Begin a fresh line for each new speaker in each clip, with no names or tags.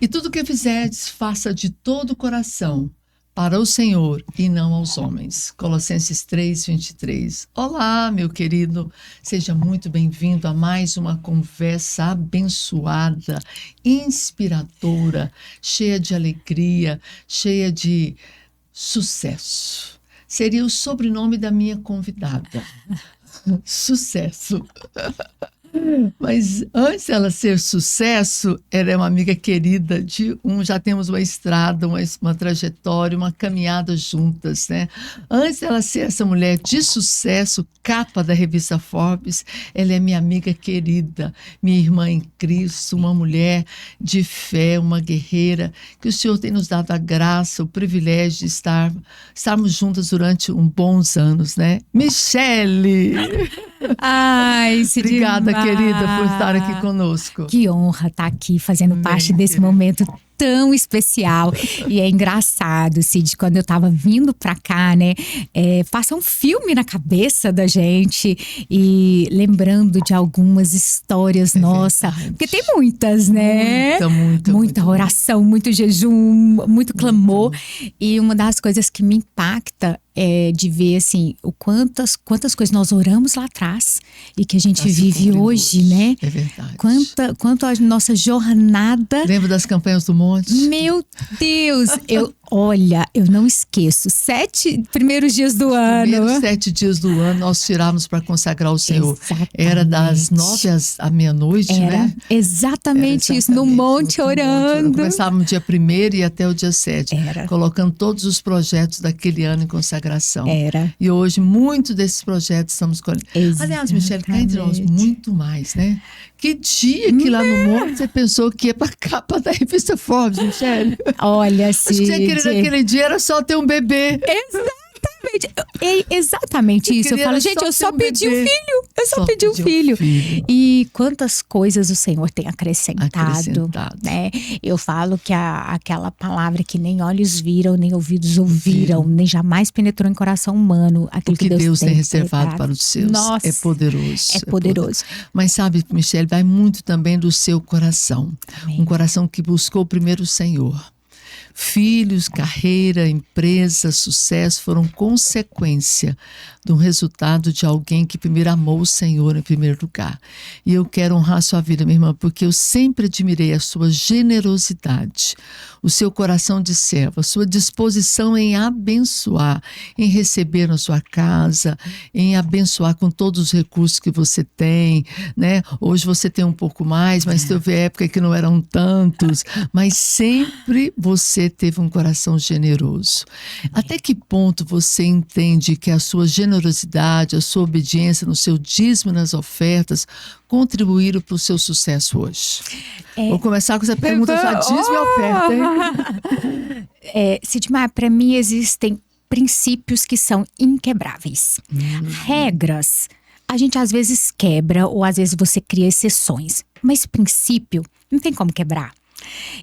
E tudo que fizerdes, faça de todo o coração, para o Senhor e não aos homens. Colossenses 3:23. Olá, meu querido, seja muito bem-vindo a mais uma conversa abençoada, inspiradora, cheia de alegria, cheia de sucesso. Seria o sobrenome da minha convidada. Sucesso. Mas antes dela ser sucesso, ela é uma amiga querida já temos uma estrada, uma trajetória, uma caminhada juntas, né? Antes dela ser essa mulher de sucesso, capa da revista Forbes, ela é minha amiga querida, minha irmã em Cristo, uma mulher de fé, uma guerreira, que o Senhor tem nos dado a graça, o privilégio de estarmos juntas durante bons anos, né? Michele!
Ai,
Obrigada, querida, por estar aqui conosco.
Que honra estar aqui fazendo parte desse momento tão especial. E é engraçado, Cid, quando eu tava vindo pra cá, né? Passa um filme na cabeça da gente e lembrando de algumas histórias nossas. Porque tem muitas, né? Muita oração, muito jejum, muito clamor. E uma das coisas que me impacta é de ver, assim, quantas coisas nós oramos lá atrás e que a gente vive hoje, né?
É verdade.
Quanto a nossa jornada.
Lembra das campanhas do monte?
Meu Deus! Eu não esqueço. 7 primeiros dias do ano. Os
primeiros 7 dias do ano nós tirávamos para consagrar o Senhor.
Exatamente.
Era das 9 à meia-noite, né?
Exatamente isso, no monte orando.
Começava no dia 1º e até o dia 7. Colocando todos os projetos daquele ano em consagração. E hoje, muitos desses projetos estamos colhendo. Aliás, Michele, cá entre nós, muito mais, né? Que dia que lá no monte você pensou que ia para a capa da revista Forbes, Michele?
Olha, Cid.
Acho que você queria naquele dia era só ter um bebê.
Exatamente isso. Eu falo, gente, eu só pedi um filho. Eu só pedi um filho. E quantas coisas o Senhor tem acrescentado. Né? Eu falo que aquela palavra que nem olhos viram, nem ouvidos ouviram, nem jamais penetrou em coração humano. Aquilo
que Deus tem reservado para os seus.
Nossa,
é poderoso.
É poderoso.
Mas sabe, Michele, vai muito também do seu coração.
Amém.
Um coração que buscou primeiro o Senhor. Filhos, carreira, empresa, sucesso foram consequência do resultado de alguém que primeiro amou o Senhor em primeiro lugar. E eu quero honrar a sua vida, minha irmã, porque eu sempre admirei a sua generosidade, o seu coração de serva, a sua disposição em abençoar, em receber na sua casa, em abençoar com todos os recursos que você tem, né? Hoje você tem um pouco mais, mas teve época que não eram tantos, mas sempre você teve um coração generoso. Até que ponto você entende que a sua generosidade, a sua obediência no seu dízimo e nas ofertas contribuíram para o seu sucesso hoje? Vou começar com essa pergunta já, dízimo e oferta, hein?
Sidmar, para mim existem princípios que são inquebráveis. Regras, a gente às vezes quebra ou às vezes você cria exceções, mas princípio não tem como quebrar.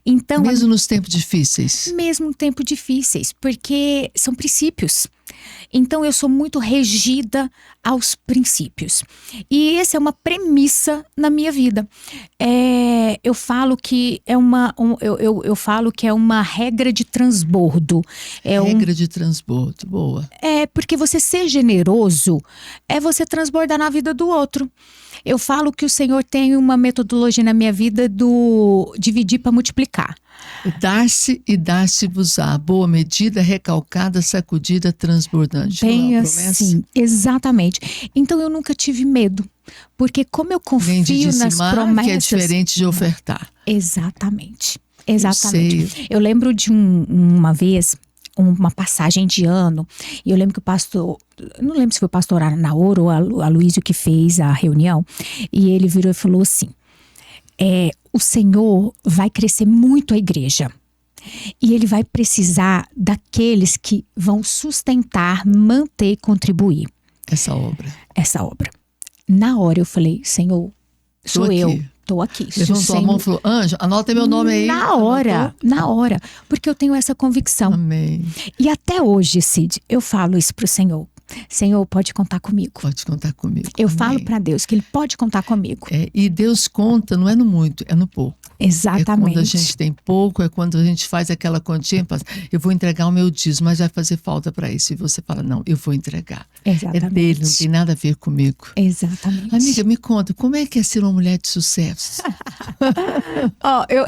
Então,
mesmo nos tempos difíceis?
Mesmo em tempos difíceis, porque são princípios. Então eu sou muito regida aos princípios. E essa é uma premissa na minha vida. Eu falo que é eu falo que é uma regra de transbordo.
Regra de transbordo, boa.
Porque você ser generoso é você transbordar na vida do outro. Eu falo que o Senhor tem uma metodologia na minha vida do dividir para multiplicar.
Dar-se e dar-se-vos-á, boa medida, recalcada, sacudida, transbordante.
Bem assim, exatamente. Então eu nunca tive medo, porque como eu confio nas promessas...
que é diferente de ofertar.
Exatamente. Eu lembro de uma vez... uma passagem de ano, e eu lembro que o pastor, não lembro se foi o pastor Anaoro ou a Luísio que fez a reunião, e ele virou e falou assim, o Senhor vai crescer muito a igreja, e ele vai precisar daqueles que vão sustentar, manter e contribuir.
Essa obra.
Na hora eu falei, Senhor, sou eu. Estou aqui.
Levantou a mão e falou, Anjo, anota meu nome aí.
Na hora, porque eu tenho essa convicção.
Amém.
E até hoje, Cid, eu falo isso pro Senhor. Senhor, pode contar comigo.
Pode contar comigo.
Eu falo para Deus que Ele pode contar comigo.
E Deus conta, não é no muito, é no pouco.
Exatamente.
É quando a gente tem pouco, é quando a gente faz aquela continha, eu vou entregar o meu dízimo, mas vai fazer falta para isso. E você fala, não, eu vou entregar.
Exatamente.
É dele, não tem nada a ver comigo.
Exatamente.
Amiga, me conta, como é que é ser uma mulher de sucesso?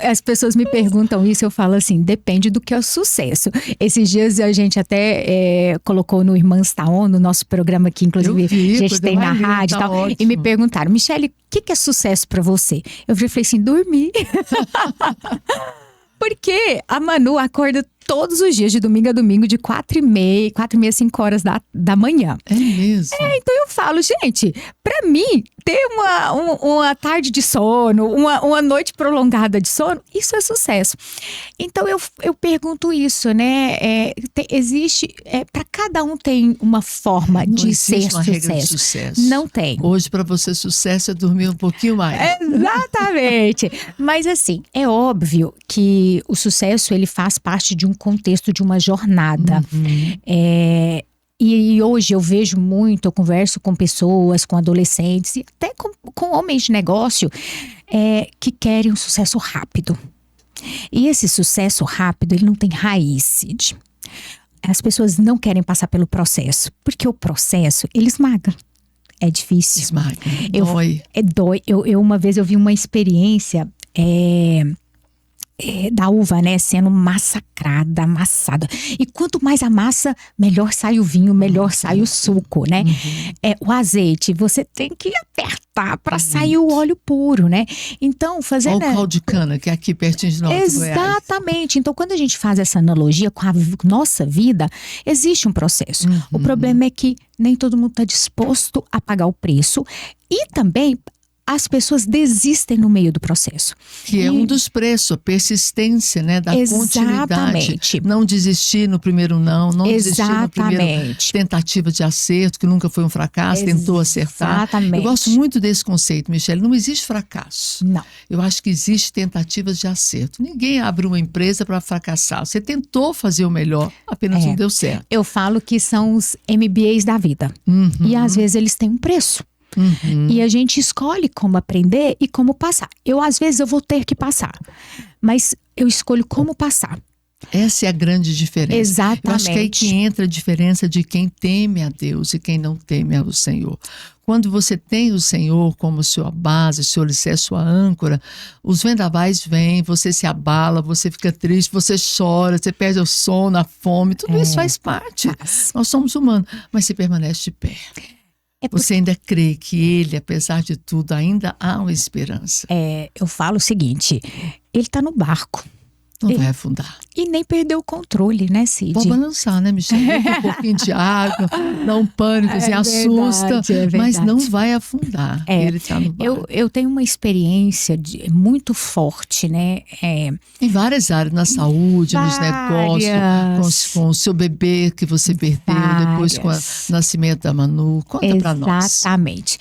As pessoas me perguntam isso, eu falo assim, depende do que é o sucesso. Esses dias a gente até colocou no Irmãs Taon, no nosso programa aqui, inclusive a gente tem na rádio e tal,
ótimo.
E me perguntaram, Michele, o que é sucesso para você? Eu falei assim, dormir. Porque a Manu acorda todos os dias, de domingo a domingo, de 4h30, 5 horas da manhã.
É mesmo?
Então eu falo, gente, pra mim, ter uma tarde de sono, uma noite prolongada de sono, isso é sucesso. Então eu pergunto isso, né? Existe, pra cada um tem uma forma de ser
uma
sucesso.
Regra de sucesso.
Não tem.
Hoje, pra você, sucesso é dormir um pouquinho mais.
Exatamente. Mas assim, é óbvio que o sucesso, ele faz parte de um contexto, de uma jornada. E hoje eu vejo muito, eu converso com pessoas, com adolescentes e até com homens de negócio que querem um sucesso rápido. E esse sucesso rápido, ele não tem raiz, Cid. As pessoas não querem passar pelo processo, porque o processo, ele esmaga. É difícil.
Esmaga. Dói.
Dói. Uma vez eu vi uma experiência da uva, né, sendo massacrada, amassada. E quanto mais amassa, melhor sai o vinho, melhor sai o suco, né? O azeite, você tem que apertar para sair o óleo puro, né? Então, fazendo...
Olha o caldo de cana, que é aqui pertinho de nós.
Exatamente. Então, quando a gente faz essa analogia com a nossa vida, existe um processo. O problema é que nem todo mundo está disposto a pagar o preço. E também... as pessoas desistem no meio do processo.
Que é um dos preços, a persistência, né? Da continuidade. Não desistir no primeiro não desistir na primeira tentativa de acerto, que nunca foi um fracasso, tentou acertar.
Exatamente.
Eu gosto muito desse conceito, Michele. Não existe fracasso.
Não.
Eu acho que existe tentativas de acerto. Ninguém abre uma empresa para fracassar. Você tentou fazer o melhor, apenas não deu certo.
Eu falo que são os MBAs da vida. E às vezes eles têm um preço. E a gente escolhe como aprender e como passar. Às vezes eu vou ter que passar, mas eu escolho como passar.
Essa é a grande diferença.
Exatamente.
Eu acho que é aí que entra a diferença de quem teme a Deus e quem não teme ao Senhor. Quando você tem o Senhor como sua base, seu alicerce, sua âncora, os vendavais vêm, você se abala, você fica triste, você chora, você perde o sono, a fome, tudo isso faz parte. Nós somos humanos, mas você permanece de pé. Você ainda crê que ele, apesar de tudo, ainda há uma esperança.
Eu falo o seguinte, ele está no barco.
Não vai afundar.
E nem perdeu o controle, né, Cid?
Pode balançar, né, Michele? Um pouquinho de água, dá um pânico, assusta, mas não vai afundar. Ele está no barco.
Eu tenho uma experiência muito forte, né?
Em várias áreas, na saúde, nos negócios, com o seu bebê que você perdeu, depois com o nascimento da Manu. Conta pra nós.
Exatamente.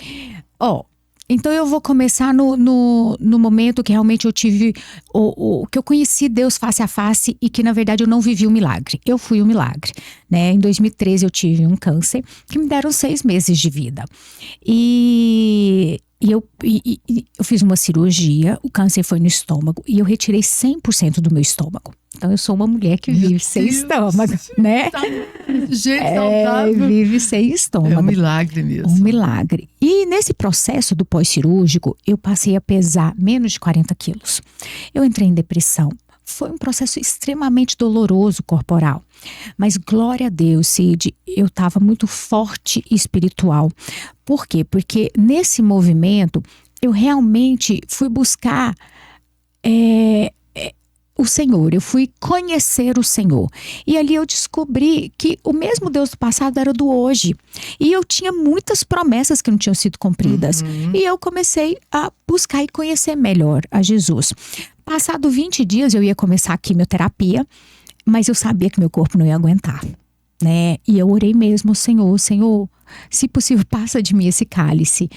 Então eu vou começar no momento que realmente eu tive, que eu conheci Deus face a face e que na verdade eu não vivi o milagre. Eu fui o milagre, né? Em 2013 eu tive um câncer que me deram 6 meses de vida. E eu fiz uma cirurgia, o câncer foi no estômago e eu retirei 100% do meu estômago. Então eu sou uma mulher que vive sem estômago, né?
Gente saudável.
Vive sem estômago.
É um milagre mesmo.
Um milagre. E nesse processo do pós-cirúrgico, eu passei a pesar menos de 40 quilos. Eu entrei em depressão. Foi um processo extremamente doloroso corporal. Mas glória a Deus, Cid, eu estava muito forte e espiritual. Por quê? Porque nesse movimento, eu realmente fui buscar o Senhor, eu fui conhecer o Senhor. E ali eu descobri que o mesmo Deus do passado era do hoje. E eu tinha muitas promessas que não tinham sido cumpridas. E eu comecei a buscar e conhecer melhor a Jesus. Passado 20 dias eu ia começar a quimioterapia, mas eu sabia que meu corpo não ia aguentar, né? E eu orei mesmo, Senhor, se possível, passa de mim esse cálice.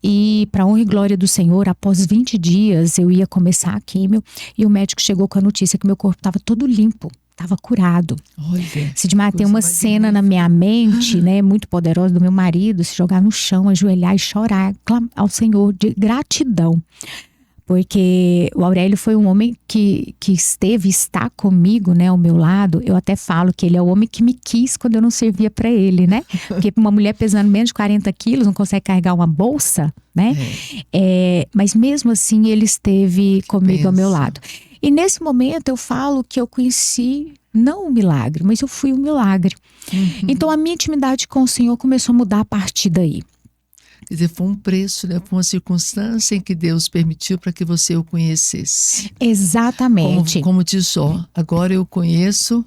E para honra e glória do Senhor, após 20 dias eu ia começar a químio e o médico chegou com a notícia que meu corpo estava todo limpo. Estava curado. Sidmar, tem uma cena na minha mente, né, muito poderosa, do meu marido se jogar no chão, ajoelhar e chorar ao Senhor de gratidão. Porque o Aurélio foi um homem que está comigo, né, ao meu lado. Eu até falo que ele é o homem que me quis quando eu não servia para ele, né? Porque uma mulher pesando menos de 40 quilos não consegue carregar uma bolsa, né? Mas mesmo assim ele esteve comigo ao meu lado. E nesse momento eu falo que eu conheci não um milagre, mas eu fui um milagre. Então a minha intimidade com o Senhor começou a mudar a partir daí.
Quer dizer, foi um preço, né? Foi uma circunstância em que Deus permitiu para que você o conhecesse.
Exatamente.
Como diz Jó, agora eu conheço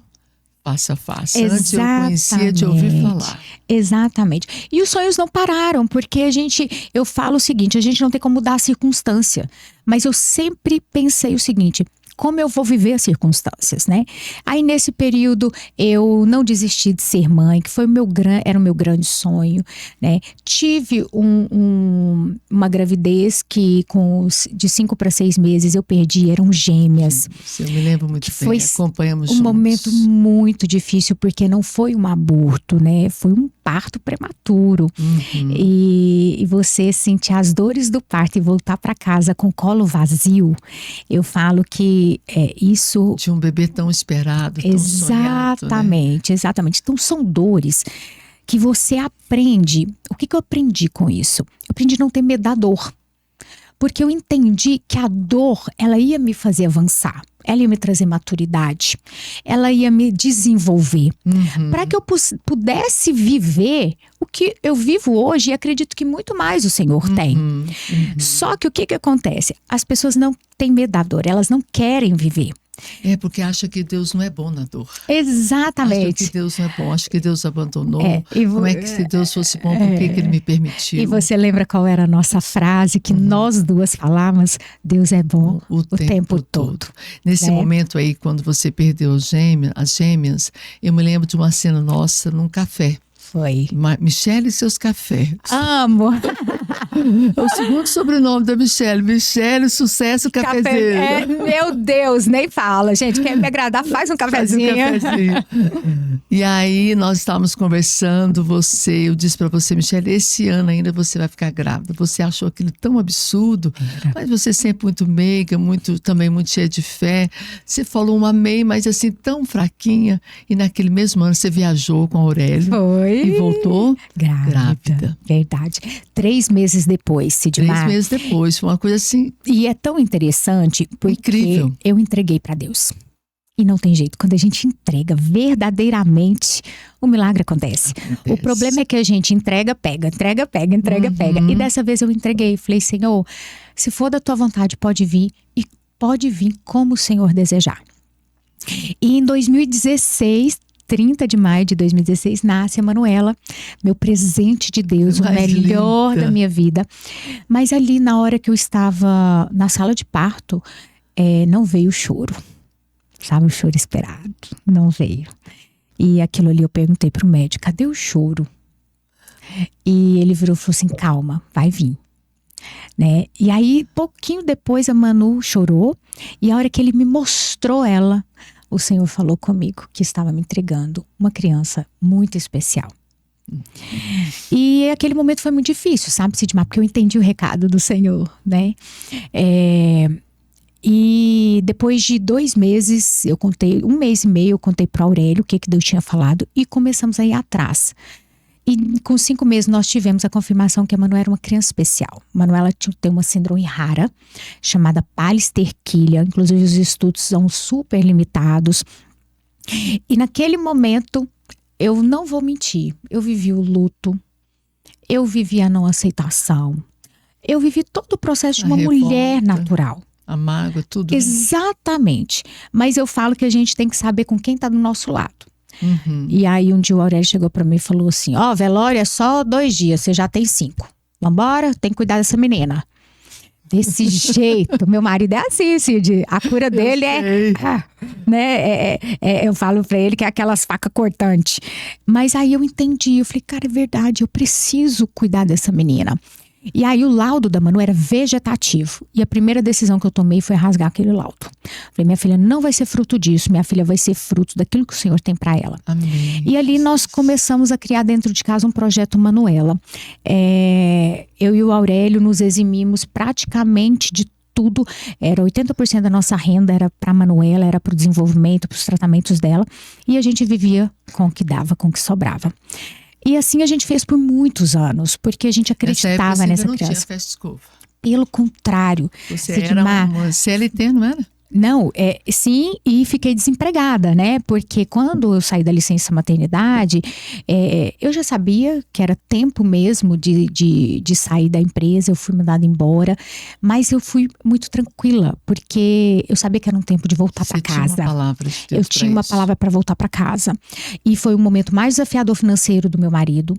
face a face. Antes eu conhecia de ouvir falar.
Exatamente. E os sonhos não pararam, porque eu falo o seguinte, a gente não tem como mudar a circunstância. Mas eu sempre pensei o seguinte: como eu vou viver as circunstâncias, né? Aí nesse período eu não desisti de ser mãe, que era o meu grande sonho, né? Tive uma gravidez que de 5 para 6 meses eu perdi, eram gêmeas.
Eu me lembro muito bem, acompanhamos
juntos. Um momento muito difícil, porque não foi um aborto, né? Foi um parto prematuro. E você sentir as dores do parto e voltar para casa com o colo vazio, eu falo que isso...
De um bebê tão esperado, tão sonhado,
né? Exatamente. Então são dores que você aprende. O que eu aprendi com isso? Eu aprendi a não ter medo da dor. Porque eu entendi que a dor, ela ia me fazer avançar. Ela ia me trazer maturidade. Ela ia me desenvolver. Para que eu pudesse viver o que eu vivo hoje, e acredito que muito mais o Senhor tem. Só que o que acontece? As pessoas não têm medo da dor, elas não querem viver.
Porque acha que Deus não é bom na dor.
Exatamente.
Acha que Deus não é bom, acha que Deus abandonou. Como é que se Deus fosse bom, por que Ele me permitiu?
E você lembra qual era a nossa frase que nós duas falávamos? Deus é bom o tempo todo.
Nesse momento aí, quando você perdeu as gêmeas, eu me lembro de uma cena nossa num café.
Foi.
Michele e seus cafés.
Amo.
É o segundo sobrenome da Michele. Michele, sucesso, cafezeiro.
Meu Deus, nem fala. Gente, quer me agradar, faz um cafezinho.
E aí, nós estávamos conversando, eu disse para você, Michele, esse ano ainda você vai ficar grávida. Você achou aquilo tão absurdo, mas você sempre muito meiga, também muito cheia de fé. Você falou uma amém, mas assim, tão fraquinha. E naquele mesmo ano, você viajou com a Aurélio.
Foi.
E voltou
grávida. Verdade. 3 meses depois, Sidmar.
3 meses depois, foi uma coisa assim.
E é tão interessante porque
incrível.
Eu entreguei para Deus. E não tem jeito, quando a gente entrega verdadeiramente, o milagre acontece. O problema é que a gente entrega, pega. E dessa vez eu entreguei, falei, Senhor, se for da tua vontade, pode vir. E pode vir como o Senhor desejar. E em 2016, 30 de maio de 2016, nasce a Manuela, meu presente de Deus, o melhor da minha vida. Mas ali, na hora que eu estava na sala de parto, não veio o choro. Sabe, o choro esperado. Não veio. E aquilo ali eu perguntei pro médico, cadê o choro? E ele virou e falou assim, calma, vai vir. Né? E aí, pouquinho depois, a Manu chorou. E a hora que ele me mostrou ela, o Senhor falou comigo que estava me entregando uma criança muito especial. E aquele momento foi muito difícil, sabe, Sidmar? Porque eu entendi o recado do Senhor, né? E depois de 2 meses, 1 mês e meio, eu contei para Aurélio o que Deus tinha falado e começamos a ir atrás. E com 5 meses nós tivemos a confirmação que a Manuela era uma criança especial. Manuela tem uma síndrome rara, chamada Pallister-Killian. Inclusive os estudos são super limitados. E naquele momento, eu não vou mentir, eu vivi o luto, eu vivi a não aceitação, eu vivi todo o processo de uma mulher natural.
A mágoa, tudo.
Exatamente. Mas eu falo que a gente tem que saber com quem está do nosso lado. E aí um dia o Aurélio chegou para mim e falou assim, velório é só 2 dias, você já tem 5. Vambora, tem que cuidar dessa menina. Desse jeito, meu marido é assim, Cid. A cura dele né? Eu falo pra ele que é aquelas facas cortantes. Mas aí eu entendi, eu falei, cara, é verdade, eu preciso cuidar dessa menina. E aí o laudo da Manu era vegetativo. E a primeira decisão que eu tomei foi rasgar aquele laudo. Falei, minha filha não vai ser fruto disso, minha filha vai ser fruto daquilo que o Senhor tem para ela.
Amém.
E ali nós começamos a criar dentro de casa um projeto Manuela. Eu e o Aurélio nos eximimos praticamente de tudo. Era 80% da nossa renda era para a Manuela, era para o desenvolvimento, para os tratamentos dela. E a gente vivia com o que dava, com o que sobrava. E assim a gente fez por muitos anos, porque a gente acreditava nessa
não
criança.
Tinha festa de escova.
Pelo contrário.
Você era uma CLT, não era?
Não, sim, e fiquei desempregada, né? Porque quando eu saí da licença maternidade, eu já sabia que era tempo mesmo de sair da empresa, eu fui mandada embora, mas eu fui muito tranquila, porque eu sabia que era um tempo de voltar para casa.
Tinha uma palavra de Deus.
Eu tinha uma palavra para voltar para casa. E foi o momento mais desafiador financeiro do meu marido.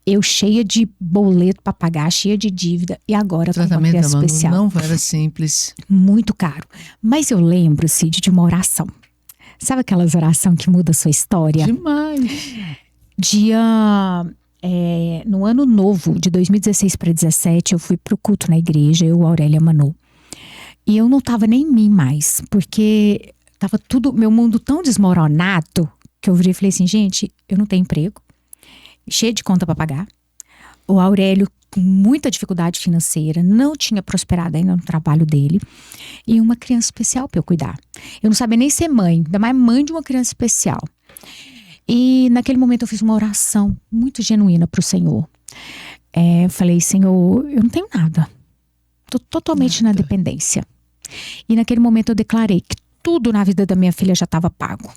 Eu cheia de boleto para pagar, cheia de dívida, e agora com uma criança especial.
Não era simples.
Muito caro. Mas eu lembro, Cid, de uma oração. Sabe aquelas orações que mudam a sua história?
Demais.
No ano novo, de 2016 para 2017, eu fui pro culto na igreja, eu, Aurélia Manu. E eu não tava nem em mim mais, porque tava tudo, meu mundo tão desmoronado, que eu virei e falei assim, gente, eu não tenho emprego. Cheia de conta para pagar. O Aurélio com muita dificuldade financeira, não tinha prosperado ainda no trabalho dele. E uma criança especial para eu cuidar. Eu não sabia nem ser mãe, ainda mais mãe de uma criança especial. E naquele momento eu fiz uma oração muito genuína para o Senhor. Eu falei, Senhor, eu não tenho nada. Estou totalmente na dependência. E naquele momento eu declarei que tudo na vida da minha filha já estava pago.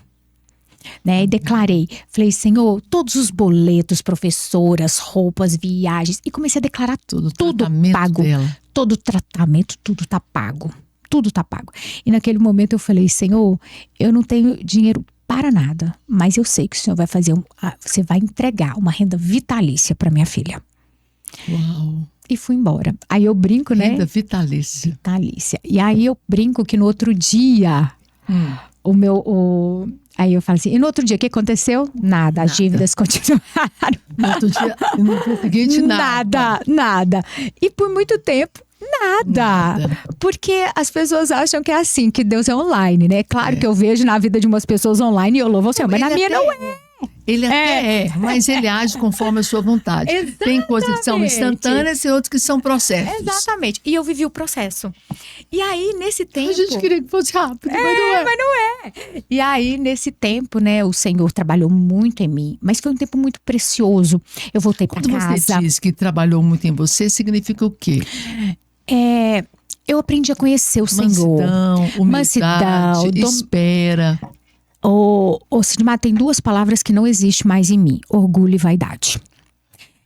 Né? E declarei, falei, Senhor, todos os boletos, professoras, roupas, viagens, e comecei a declarar tudo pago,
dela.
todo o tratamento, tudo tá pago, tudo tá pago. E naquele momento eu falei, Senhor, eu não tenho dinheiro para nada, mas eu sei que o Senhor vai fazer, você vai entregar uma renda vitalícia para minha filha.
Uau!
E fui embora. Aí eu brinco, né?
Renda vitalícia.
Vitalícia. E aí eu brinco que no outro dia, aí eu falo assim, e no outro dia, o que aconteceu? Nada, as dívidas continuaram.
No outro dia, no dia seguinte, nada.
Nada. E por muito tempo, nada. Porque as pessoas acham que é assim, que Deus é online, né? Claro que eu vejo na vida de umas pessoas online e eu louvo o Senhor, mas na minha não é.
Ele até mas ele age conforme a sua vontade.
Exatamente.
Tem coisas que são instantâneas e outras que são processos.
Exatamente. E eu vivi o processo. E aí, nesse tempo...
A gente queria que fosse rápido, mas não é.
Mas não é. E aí, nesse tempo, né, o Senhor trabalhou muito em mim. Mas foi um tempo muito precioso. Eu voltei para casa.
Quando você diz que trabalhou muito em você, significa o quê?
Eu aprendi a conhecer o Senhor.
Humildade, espera.
Sidmar, tem duas palavras que não existem mais em mim: orgulho e vaidade.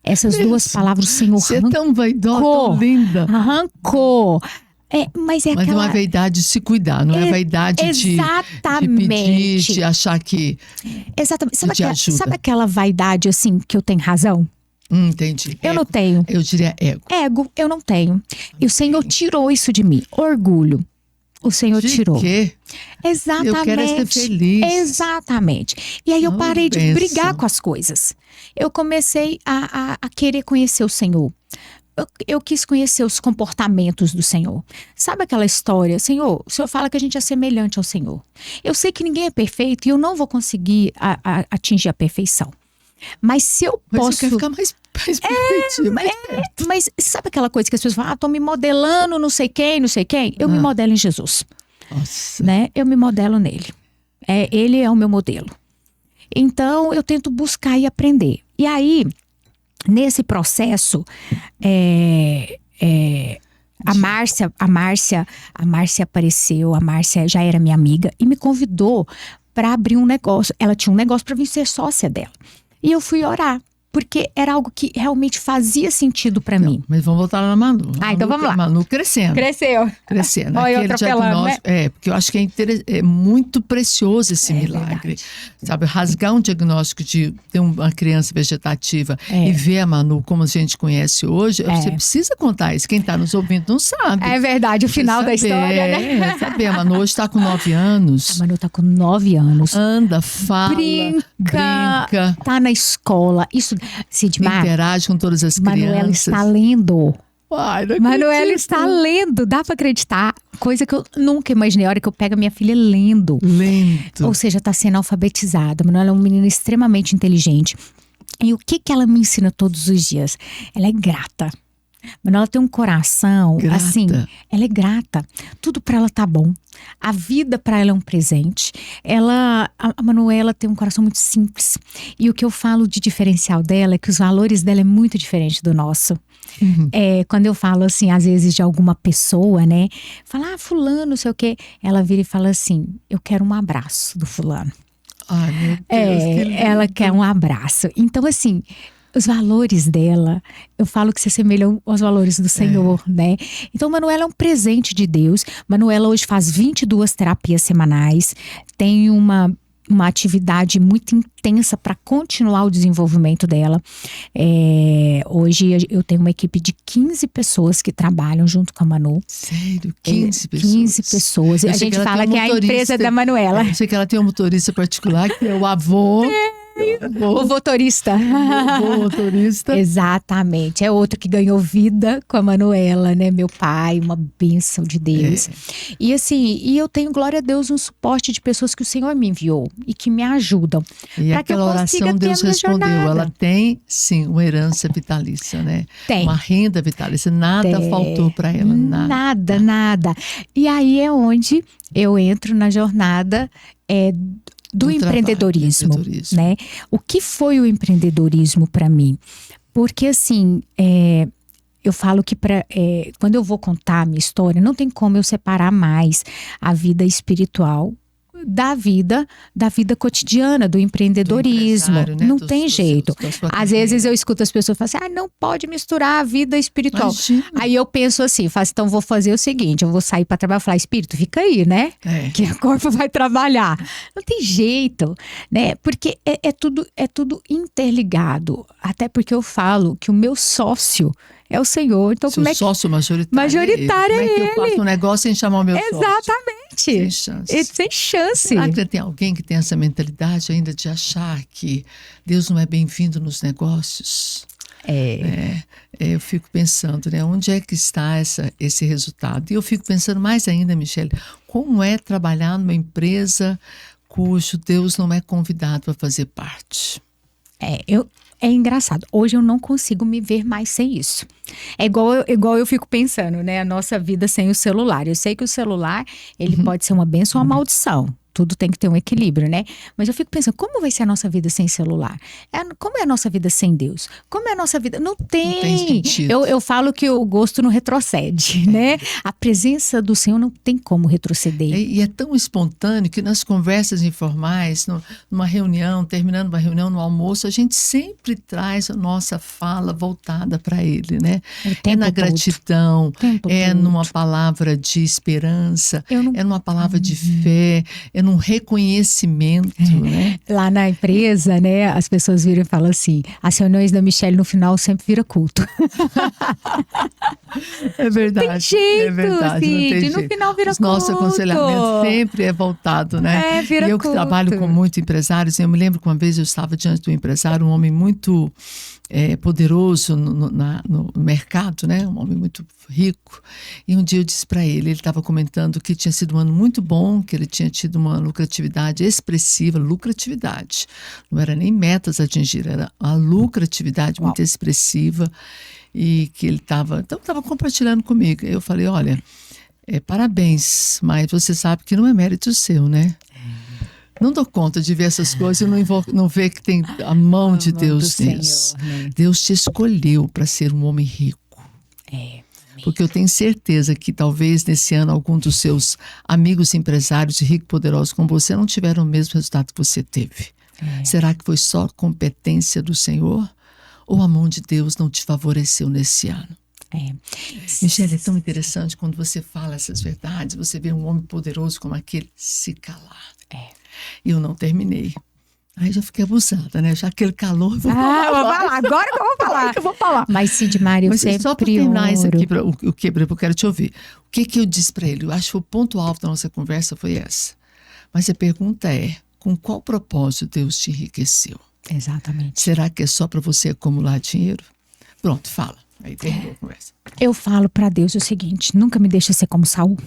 Essas duas palavras o Senhor
arrancou. Você é tão vaidosa, tão linda.
Arrancou. Mas é
uma vaidade de se cuidar, não é vaidade de pedir, de achar que
exatamente. Sabe aquela vaidade assim que eu tenho razão?
Entendi.
Eu não tenho.
Eu diria ego.
Ego, eu não tenho. E o Senhor tirou isso de mim. Orgulho. O Senhor tirou.
Quê?
Exatamente.
Eu quero ser feliz.
Exatamente. E aí eu parei de brigar com as coisas. Eu comecei a querer conhecer o Senhor. Eu quis conhecer os comportamentos do Senhor. Sabe aquela história? Senhor, o Senhor fala que a gente é semelhante ao Senhor. Eu sei que ninguém é perfeito e eu não vou conseguir atingir a perfeição. Mas se eu posso...
Você quer ficar mais perfeitinho,
mas sabe aquela coisa que as pessoas falam, tô me modelando não sei quem. Eu me modelo em Jesus.
Nossa.
Né? Eu me modelo nele. Ele é o meu modelo. Então, eu tento buscar e aprender. E aí, nesse processo, a Márcia apareceu, a Márcia já era minha amiga e me convidou para abrir um negócio. Ela tinha um negócio para vir ser sócia dela. E eu fui orar. porque era algo que realmente fazia sentido para mim.
Mas vamos voltar lá na Manu.
Então vamos lá.
Manu crescendo.
Crescendo.
Olha, eu atropelando, né? Porque eu acho que é muito precioso esse milagre.
Verdade.
Sabe, rasgar um diagnóstico de ter uma criança vegetativa e ver a Manu como a gente conhece hoje, você precisa contar isso. Quem está nos ouvindo não sabe.
É verdade, o final da história, né?
Saber, a Manu hoje está com 9 anos.
A Manu está com 9 anos.
Anda, fala, brinca.
Tá na escola. Isso, Sidmar,
interage com todas as crianças.
Manuela está lendo.
Ai, não
Manuela
acredito.
está lendo, dá pra acreditar. Coisa que eu nunca imaginei. A hora que eu pego a minha filha lendo.
Lento.
Ou seja, está sendo alfabetizada. Manuela é uma menina extremamente inteligente. E o que ela me ensina todos os dias? Ela é grata. Manuela tem um coração,
grata.
Assim, ela é grata. Tudo para ela tá bom. A vida para ela é um presente. A Manuela tem um coração muito simples. E o que eu falo de diferencial dela é que os valores dela é muito diferente do nosso. Quando eu falo assim, às vezes de alguma pessoa, né? Fala, fulano, não sei o quê. Ela vira e fala assim, eu quero um abraço do fulano.
Ai, meu Deus, que lindo.
Ela quer um abraço. Então, assim, os valores dela, eu falo que se assemelham aos valores do Senhor, né? Então, Manuela é um presente de Deus. Manuela hoje faz 22 terapias semanais, tem uma atividade muito intensa para continuar o desenvolvimento dela. Hoje eu tenho uma equipe de 15 pessoas que trabalham junto com a Manu.
Sério? 15 pessoas?
15 pessoas. A gente fala que é a empresa da Manuela.
Eu sei que ela tem um motorista particular, que é o avô.
O motorista.
O motorista.
Exatamente. É outro que ganhou vida com a Manuela, né? Meu pai, uma bênção de Deus. E assim, eu tenho, glória a Deus, um suporte de pessoas que o Senhor me enviou e que me ajudam.
E aquela oração Deus respondeu. Ela tem, sim, uma herança vitalícia, né?
Tem.
Uma renda vitalícia. Nada faltou para ela.
Nada. E aí é onde eu entro na jornada do empreendedorismo, né? O que foi o empreendedorismo para mim? Porque assim, eu falo que quando eu vou contar a minha história, não tem como eu separar mais a vida espiritual da vida cotidiana, do empreendedorismo.
Né?
Não tem jeito. Às vezes eu escuto as pessoas falar assim, não pode misturar a vida espiritual.
Imagina.
Aí eu penso assim, então vou fazer o seguinte, eu vou sair para trabalhar e falar, espírito, fica aí, né? Que o corpo vai trabalhar. Não tem jeito, né? Porque é tudo interligado. Até porque eu falo que o meu sócio é o Senhor. Então, como é que...
sócio majoritário.
Majoritário é ele.
Como é que eu faço um negócio sem chamar o meu sócio?
Exatamente.
Sem chance.
Sem chance.
Será que tem alguém que tem essa mentalidade ainda de achar que Deus não é bem-vindo nos negócios? Eu fico pensando, né? Onde é que está esse resultado? E eu fico pensando mais ainda, Michele, como é trabalhar numa empresa cujo Deus não é convidado para fazer parte?
É engraçado. Hoje eu não consigo me ver mais sem isso. É igual eu fico pensando, né? A nossa vida sem o celular. Eu sei que o celular, ele pode ser uma bênção ou uma maldição. Tudo tem que ter um equilíbrio, né? Mas eu fico pensando, como vai ser a nossa vida sem celular? Como é a nossa vida sem Deus? Como é a nossa vida? Não tem
sentido.
Eu falo que o gosto não retrocede, né? A presença do Senhor não tem como retroceder.
E é tão espontâneo que nas conversas informais, numa reunião, terminando uma reunião, no almoço, a gente sempre traz a nossa fala voltada para Ele, né? É na gratidão, numa palavra de esperança, é numa palavra de fé, num reconhecimento, né?
Lá na empresa, né, as pessoas viram e falam assim, as reuniões da Michele no final sempre vira culto.
É verdade.
Tem jeito,
é verdade,
Cid,
não tem
no
jeito.
final vira culto.
Nosso aconselhamento sempre é voltado, né?
Vira
e eu
culto.
que trabalho com muitos empresários, eu me lembro que uma vez eu estava diante de um empresário, um homem muito poderoso no mercado, né? Um homem muito rico. E um dia eu disse para ele estava comentando que tinha sido um ano muito bom, que ele tinha tido uma lucratividade expressiva, não era nem metas a atingir, era uma lucratividade muito expressiva, e que ele estava compartilhando comigo. Eu falei, olha, parabéns, mas você sabe que não é mérito seu, né? Não dou conta de ver essas coisas e não ver que tem a mão de Deus nisso.
Né?
Deus te escolheu para ser um homem rico. Porque eu tenho certeza que talvez nesse ano algum dos seus amigos empresários ricos e poderosos como você não tiveram o mesmo resultado que você teve. Será que foi só competência do Senhor? ou a mão de Deus não te favoreceu nesse ano?
É.
Michele, é tão interessante quando você fala essas verdades, você vê um homem poderoso como aquele se calar. E eu não terminei. Aí já fiquei abusada, né? Já aquele calor.
Vou falar, agora que eu vou falar.
Agora que eu vou falar.
Mas, Sidmar, eu sempre
só para terminar isso aqui, o que eu quero te ouvir. O que eu disse para ele? Eu acho que o ponto alto da nossa conversa foi essa. Mas a pergunta é, com qual propósito Deus te enriqueceu?
Exatamente.
Será que é só para você acumular dinheiro? Pronto, fala. Aí terminou a conversa.
Eu falo para Deus o seguinte, nunca me deixa ser como Saul.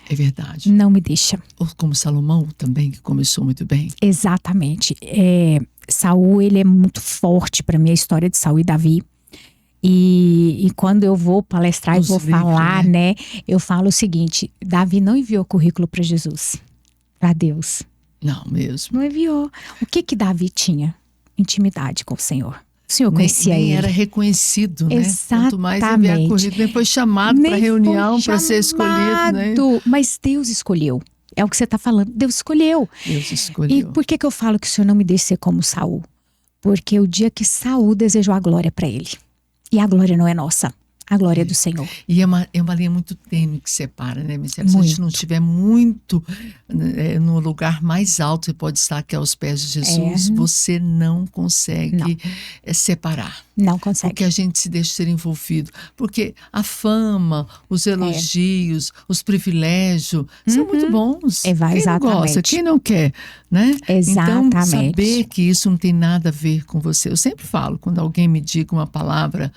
É verdade.
Não me deixa.
Ou como Salomão também, que começou muito bem.
Exatamente. Saul, ele é muito forte para mim, a história de Saul e Davi. E quando eu vou palestrar e vou falar, né? Eu falo o seguinte, Davi não enviou currículo para Jesus, para Deus.
Não mesmo.
Não enviou. O que Davi tinha? Intimidade com o Senhor. O Senhor conhecia ele.
Nem era reconhecido, né?
Exatamente.
Quanto mais enviar currículo, nem foi chamado para reunião, para ser escolhido, né?
Mas Deus escolheu. É o que você está falando. Deus escolheu.
Deus escolheu.
E por que eu falo que o Senhor não me deixe ser como Saul? Porque o dia que Saul desejou a glória para ele. E a glória não é nossa. A glória é do Senhor.
E é uma linha muito tênue que separa, né, Michele? Se a gente não estiver muito no lugar mais alto, você pode estar aqui aos pés de Jesus, você não consegue separar.
Não consegue.
Porque a gente se deixa ser envolvido. Porque a fama, os elogios, os privilégios são muito bons. Quem não gosta, quem não quer, né?
Exatamente.
Então, saber que isso não tem nada a ver com você. Eu sempre falo, quando alguém me diga uma palavra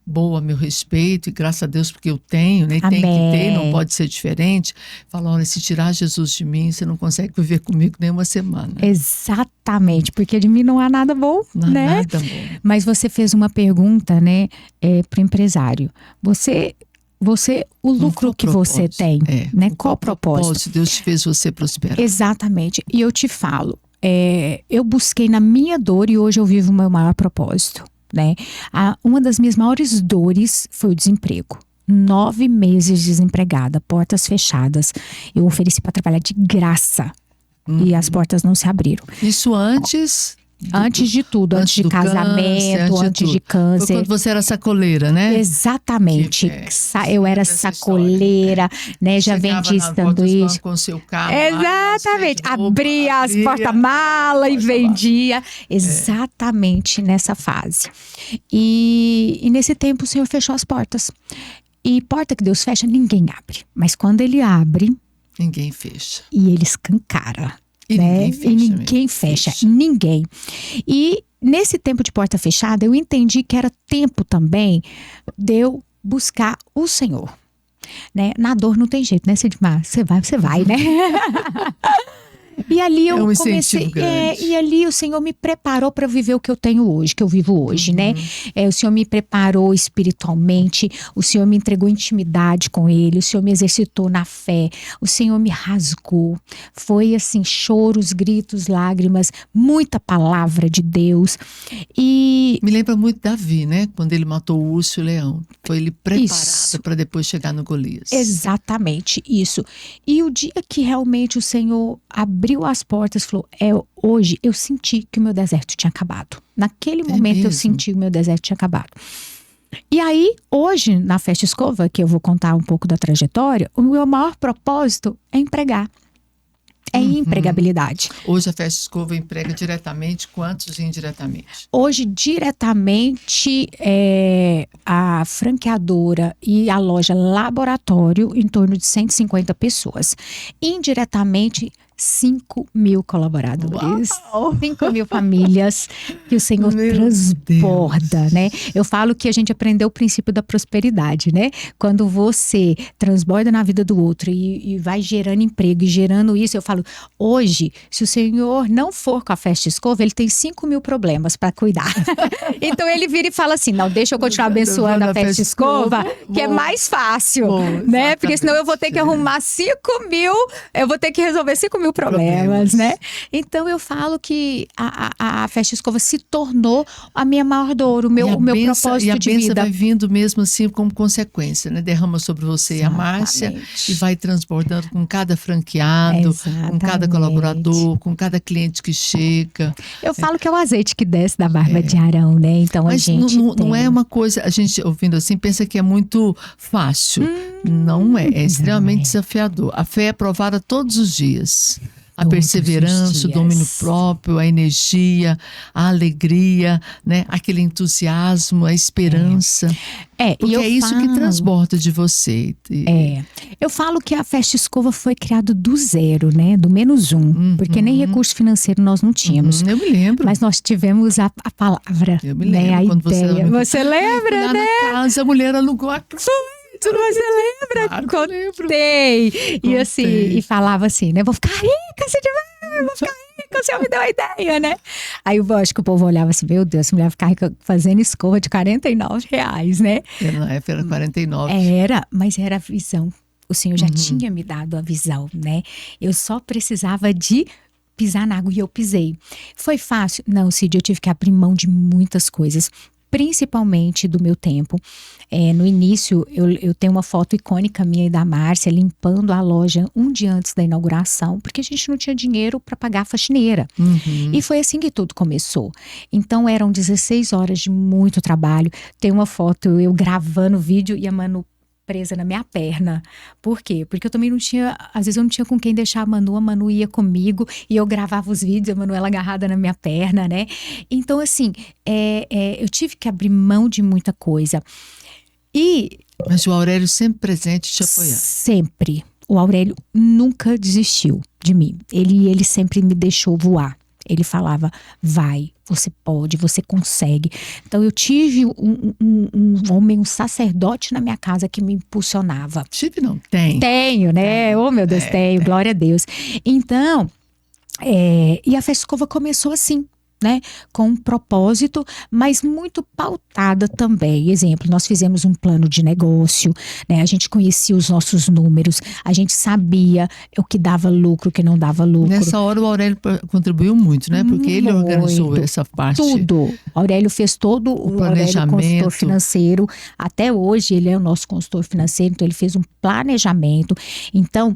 boa a meu respeito, e graças a Deus porque eu tenho, né? Tem que ter, não pode ser diferente. Fala, olha, se tirar Jesus de mim, você não consegue viver comigo nem uma semana.
Exatamente, porque de mim não há nada bom, né?
Nada bom.
Mas você fez uma pergunta, né, para o empresário. O lucro que você tem, né? Qual o propósito?
Deus te fez você prosperar.
Exatamente. E eu te falo, eu busquei na minha dor e hoje eu vivo o meu maior propósito. Né? Uma das minhas maiores dores foi o desemprego. 9 meses desempregada, portas fechadas. Eu ofereci para trabalhar de graça e as portas não se abriram.
Isso antes
de tudo, antes de casamento, antes de câncer.
Foi quando você era sacoleira, né?
Exatamente. Eu era sacoleira, né? Já vendi sanduíche.
Com seu carro.
Exatamente. Abria as porta-mala e vendia. Exatamente nessa fase. E nesse tempo o Senhor fechou as portas. E porta que Deus fecha, ninguém abre. Mas quando Ele abre...
Ninguém fecha.
E Ele escancara.
E
ninguém fecha. Ninguém. E nesse tempo de porta fechada, eu entendi que era tempo também de eu buscar o Senhor. Né? Na dor não tem jeito, né, Sidmar? Você vai, né? E ali eu comecei. E ali o Senhor me preparou para viver o que eu tenho hoje, que eu vivo hoje, né? O Senhor me preparou espiritualmente, o Senhor me entregou intimidade com Ele, o Senhor me exercitou na fé, o Senhor me rasgou. Foi assim, choros, gritos, lágrimas, muita palavra de Deus. E
me lembra muito Davi, né? Quando ele matou o urso e o leão. Foi ele preparado para depois chegar no Golias.
Exatamente, isso. E o dia que realmente o Senhor abriu as portas, falou, hoje eu senti que o meu deserto tinha acabado. Naquele momento eu senti que o meu deserto tinha acabado. E aí, hoje, na Festa Escova, que eu vou contar um pouco da trajetória, o meu maior propósito é empregar. É empregabilidade.
Hoje a Festa Escova emprega diretamente, quantos indiretamente?
Hoje, diretamente, a franqueadora e a loja Laboratório, em torno de 150 pessoas. Indiretamente, 5.000 colaboradores.
Uau!
5.000 famílias que o Senhor transborda, né? Eu falo que a gente aprendeu o princípio da prosperidade, né? Quando você transborda na vida do outro e vai gerando emprego e gerando isso, eu falo, hoje, se o Senhor não for com a Festa Escova, ele tem 5.000 problemas para cuidar. Então ele vira e fala assim, não, deixa eu continuar abençoando a Festa Escova, que é mais fácil, né? Porque senão eu vou ter que arrumar 5.000, eu vou ter que resolver 5.000 resolveu problemas, né? Então eu falo que a Festa Escova se tornou a minha maior dor, o meu propósito de vida.
E a bênção vai vindo mesmo assim como consequência, né? Derrama sobre você e a Márcia e vai transbordando com cada franqueado, com cada colaborador, com cada cliente que chega.
Eu falo que é o azeite que desce da barba de Arão, né? Então
mas
a gente
não é uma coisa, a gente ouvindo assim pensa que é muito fácil. Não é, é extremamente desafiador. A fé é provada todos os dias. A perseverança, o domínio próprio, a energia, a alegria, né? Aquele entusiasmo, a esperança. Porque é isso que transborda de você.
Eu falo que a Festa Escova foi criada do zero, né? Do -1. Porque nem recurso financeiro nós não tínhamos.
Eu me lembro.
Mas nós tivemos a palavra.
Eu me lembro.
Né? A
quando
ideia. Você lembra, né?
Na casa, a mulher alugou a casa.
Você lembra?
Claro,
Contei. E assim, e falava assim, né? Vou ficar rica se tiver, vou ficar rica, o senhor me deu a ideia, né? Aí eu acho que o povo olhava assim, meu Deus, essa mulher vai ficar rica fazendo escova de R$49, né?
Na época era 49.
Mas era a visão. O Senhor já tinha me dado a visão, né? Eu só precisava de pisar na água e eu pisei. Foi fácil? Não, Cid, eu tive que abrir mão de muitas coisas. Principalmente do meu tempo. No início, eu tenho uma foto icônica minha e da Márcia limpando a loja um dia antes da inauguração, porque a gente não tinha dinheiro para pagar a faxineira. E foi assim que tudo começou. Então eram 16 horas de muito trabalho. Tem uma foto eu gravando o vídeo e a Manu presa na minha perna. Por quê? Porque eu também não tinha, às vezes eu não tinha com quem deixar a Manu ia comigo e eu gravava os vídeos, a Manuela agarrada na minha perna, né? Então assim, eu tive que abrir mão de muita coisa.
Mas o Aurélio sempre presente te apoiando.
Sempre. O Aurélio nunca desistiu de mim. Ele sempre me deixou voar. Ele falava, vai, você pode, você consegue. Então eu tive um homem, um sacerdote na minha casa que me impulsionava.
Tive não? Tem.
Tenho, né? Oh meu Deus, tenho, glória a Deus. Então, e a Festa Escova começou assim, né, com um propósito, mas muito pautada também. Exemplo, nós fizemos um plano de negócio, né, a gente conhecia os nossos números, a gente sabia o que dava lucro, o que não dava lucro.
Nessa hora o Aurélio contribuiu muito, né, porque ele organizou essa parte.
Tudo. O Aurélio fez todo o planejamento. Aurélio, consultor financeiro. Até hoje ele é o nosso consultor financeiro, então ele fez um planejamento. Então,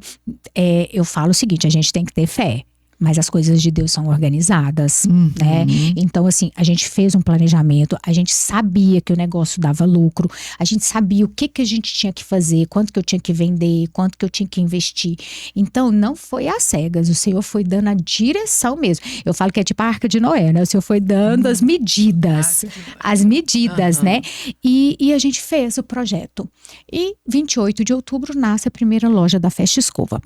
eu falo o seguinte, a gente tem que ter fé. Mas as coisas de Deus são organizadas, né? Então, assim, a gente fez um planejamento, a gente sabia que o negócio dava lucro, a gente sabia o que a gente tinha que fazer, quanto que eu tinha que vender, quanto que eu tinha que investir. Então, não foi às cegas, o Senhor foi dando a direção mesmo. Eu falo que é tipo a Arca de Noé, né? O Senhor foi dando as medidas, né? E a gente fez o projeto. E 28 de outubro nasce a primeira loja da Festa Escova.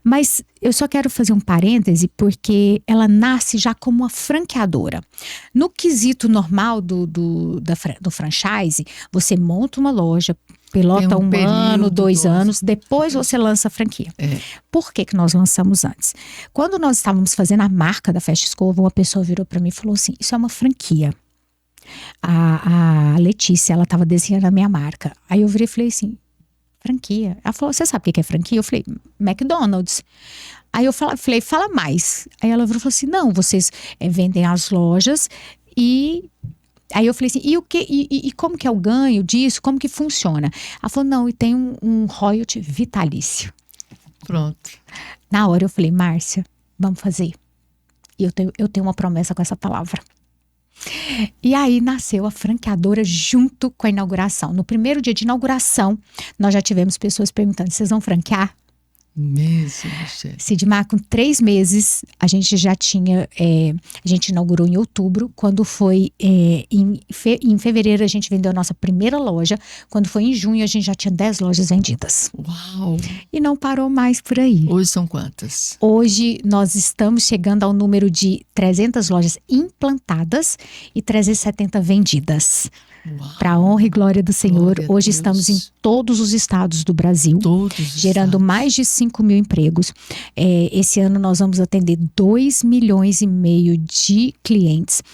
Mas eu só quero fazer um parêntese, porque ela nasce já como uma franqueadora. No quesito normal do franchise, você monta uma loja, pilota um ano, 2 anos, depois você lança a franquia. Por que nós lançamos antes? Quando nós estávamos fazendo a marca da Festa Escova, uma pessoa virou para mim e falou assim, isso é uma franquia. A Letícia, ela estava desenhando a minha marca. Aí eu virei e falei assim, franquia? Ela falou, você sabe o que é franquia? Eu falei, McDonald's. Aí eu falei, fala mais. Aí ela falou assim, não, vocês vendem as lojas e... Aí eu falei assim, e como que é o ganho disso? Como que funciona? Ela falou, não, e tem um royalty vitalício.
Pronto.
Na hora eu falei, Márcia, vamos fazer. E eu tenho uma promessa com essa palavra. E aí nasceu a franqueadora junto com a inauguração. No primeiro dia de inauguração, nós já tivemos pessoas perguntando, vocês vão franquear?
Mesmo,
Sidmar, com 3 meses, a gente já tinha, a gente inaugurou em outubro, quando foi em fevereiro a gente vendeu a nossa primeira loja, quando foi em junho a gente já tinha 10 lojas vendidas.
Uau!
E não parou mais por aí.
Hoje são quantas?
Hoje nós estamos chegando ao número de 300 lojas implantadas e 370 vendidas. Para a honra e glória do Senhor, hoje estamos em todos os estados do Brasil, gerando mais de 5.000 empregos. Esse ano nós vamos atender 2,5 milhões de clientes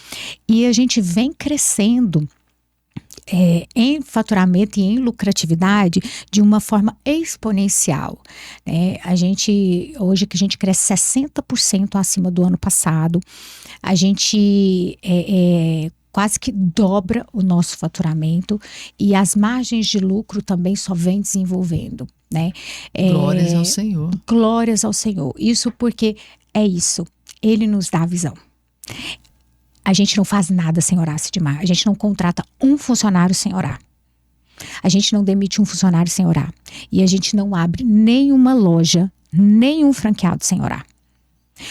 e a gente vem crescendo. em faturamento e em lucratividade de uma forma exponencial, né? Hoje que a gente cresce 60% acima do ano passado, a gente quase que dobra o nosso faturamento e as margens de lucro também só vem desenvolvendo, né?
Glórias ao Senhor.
Glórias ao Senhor. Isso porque isso, Ele nos dá a visão. A gente não faz nada sem orar, Sidmar. A gente não contrata um funcionário sem orar. A gente não demite um funcionário sem orar. E a gente não abre nenhuma loja, nenhum franqueado sem orar.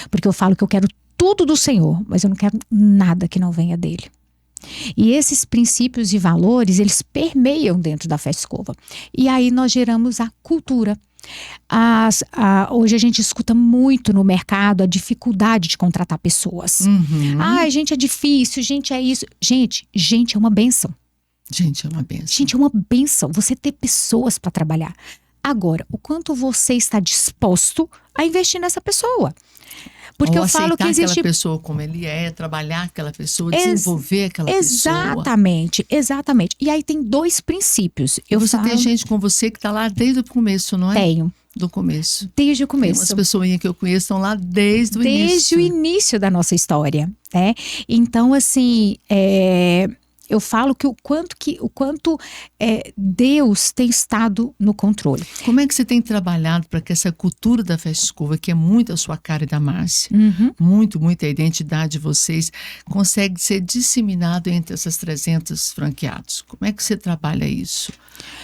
Porque eu falo que eu quero tudo do Senhor, mas eu não quero nada que não venha dele. E esses princípios e valores, eles permeiam dentro da Festa Escova. E aí nós geramos a cultura. Hoje a gente escuta muito no mercado a dificuldade de contratar pessoas. Gente, é difícil, gente, é isso. Gente é uma bênção.
Gente, é uma bênção.
Gente, é uma bênção você ter pessoas para trabalhar. Agora, o quanto você está disposto a investir nessa pessoa? Porque
ou
eu falo que existe
aquela pessoa como ele trabalhar aquela pessoa, desenvolver aquela
pessoa. Exatamente. E aí tem 2 princípios.
Você tem gente com você que está lá desde o começo, não é?
Tenho.
Do começo.
Desde o começo.
Tem umas pessoinhas que eu conheço estão lá desde o início.
Desde o início da nossa história, né? Então, assim, eu falo que o quanto Deus tem estado no controle.
Como é que você tem trabalhado para que essa cultura da Festa Escova, que é muito a sua cara e da Márcia, muito a identidade de vocês, consegue ser disseminado entre essas 300 franqueados? Como é que você trabalha isso?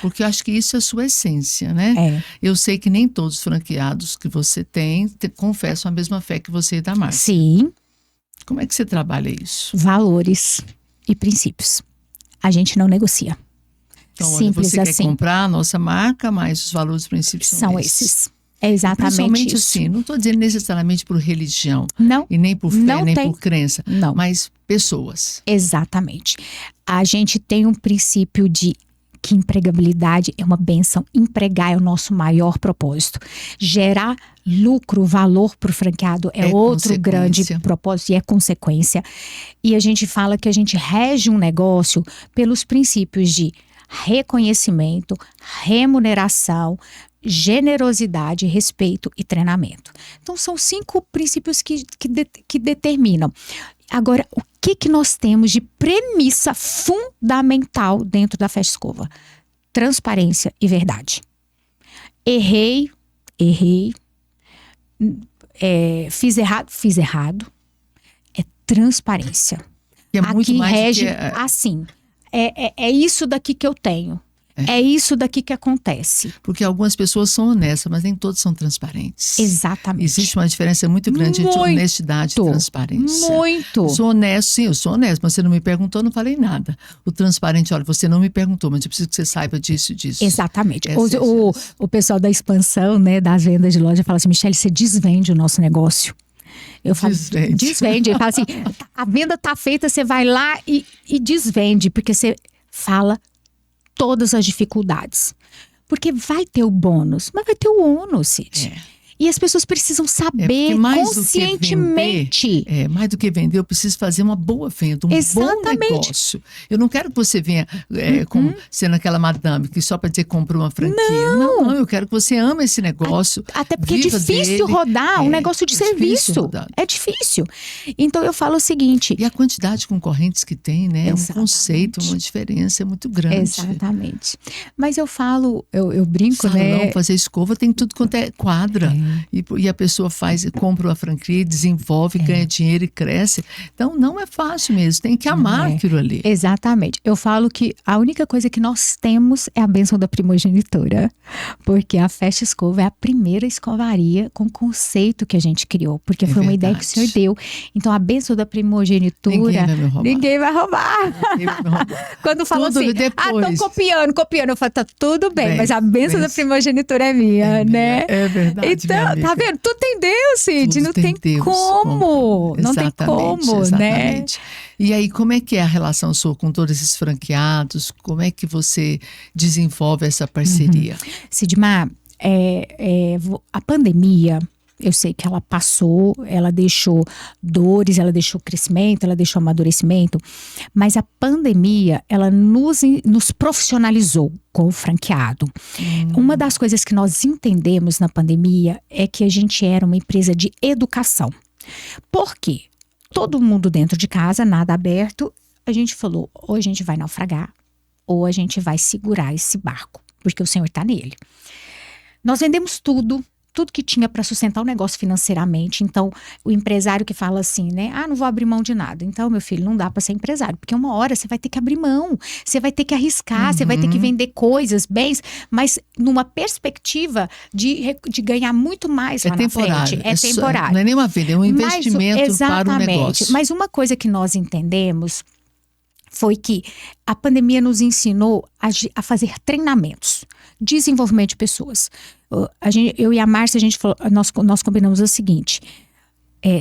Porque eu acho que isso é a sua essência, né? Eu sei que nem todos os franqueados que você tem confessam a mesma fé que você e da Márcia.
Sim.
Como é que você trabalha isso?
Valores e princípios. A gente não negocia.
Então,
simples
você
assim.
Quer comprar a nossa marca, mas os valores e princípios são esses.
É exatamente
principalmente
isso.
Assim, não estou dizendo necessariamente por religião.
Não.
E nem por fé, nem por crença.
Não.
Mas pessoas.
Exatamente. A gente tem um princípio de que empregabilidade é uma bênção. Empregar é o nosso maior propósito. Gerar lucro, valor para o franqueado é outro grande propósito e é consequência. E a gente fala que a gente rege um negócio pelos princípios de reconhecimento, remuneração, generosidade, respeito e treinamento. Então, são 5 princípios que determinam. Agora, o que nós temos de premissa fundamental dentro da Festa Escova? Transparência e verdade. Errei. Fiz errado. É transparência.
E é muito
aqui
mais
rege
do que
assim. É isso daqui que eu tenho. É isso daqui que acontece.
Porque algumas pessoas são honestas, mas nem todas são transparentes.
Exatamente.
Existe uma diferença muito grande entre honestidade e transparência.
Muito.
Sou honesto, sim, eu sou honesto, mas você não me perguntou, eu não falei nada. O transparente, olha, você não me perguntou, mas eu preciso que você saiba disso e disso.
Exatamente. O pessoal da expansão, né, das vendas de loja, fala assim, Michele, você desvende o nosso negócio. Eu falo, desvende. Ele fala assim, a venda tá feita, você vai lá e desvende, porque você fala todas as dificuldades. Porque vai ter o bônus, mas vai ter o ônus, Cid. E as pessoas precisam saber conscientemente.
Mais do que vender, eu preciso fazer uma boa venda, bom negócio. Eu não quero que você venha como sendo aquela madame que só para dizer que comprou uma franquia. Não, eu quero que você ame esse negócio.
Até porque é difícil rodar um negócio de serviço. É difícil. Então eu falo o seguinte.
E a quantidade de concorrentes que tem, né?
Exatamente.
É um conceito, uma diferença muito grande.
Exatamente. Mas eu falo, eu brinco,
Salão,
né?
fazer escova tem tudo quanto é quadra. E a pessoa compra uma franquia, desenvolve, ganha dinheiro e cresce. Então não é fácil mesmo, tem que amar aquilo ali.
Exatamente. Eu falo que a única coisa que nós temos é a bênção da primogenitura. Porque a Festa Escova é a primeira escovaria com conceito que a gente criou. Porque foi uma ideia que o Senhor deu. Então a bênção da primogenitura, ninguém vai roubar. Quando falam assim, estão copiando. Eu falo, tá tudo bem, mas a bênção da primogenitura é minha, né?
É verdade.
Então, tá vendo? Tudo tem Deus, Cid. Não tem como. Não tem como,
exatamente. Né? E aí, como é que é a relação sua com todos esses franqueados? Como é que você desenvolve essa parceria?
Sidmar, a pandemia Eu sei que ela passou, ela deixou dores, ela deixou crescimento, ela deixou amadurecimento, mas a pandemia, ela nos profissionalizou com o franqueado. Uma das coisas que nós entendemos na pandemia é que a gente era uma empresa de educação. Por quê? Todo mundo dentro de casa, nada aberto, a gente falou, ou a gente vai naufragar, ou a gente vai segurar esse barco, porque o Senhor está nele. Nós vendemos tudo que tinha para sustentar o negócio financeiramente. Então, o empresário que fala assim, né? Não vou abrir mão de nada. Então, meu filho, não dá para ser empresário, porque uma hora você vai ter que abrir mão, você vai ter que arriscar, você vai ter que vender coisas, bens, mas numa perspectiva de ganhar muito mais lá na frente. É temporário.
Não é nem uma venda, é um investimento para o negócio.
Mas uma coisa que nós entendemos foi que a pandemia nos ensinou a fazer treinamentos, desenvolvimento de pessoas. Eu e a Márcia, nós combinamos o seguinte,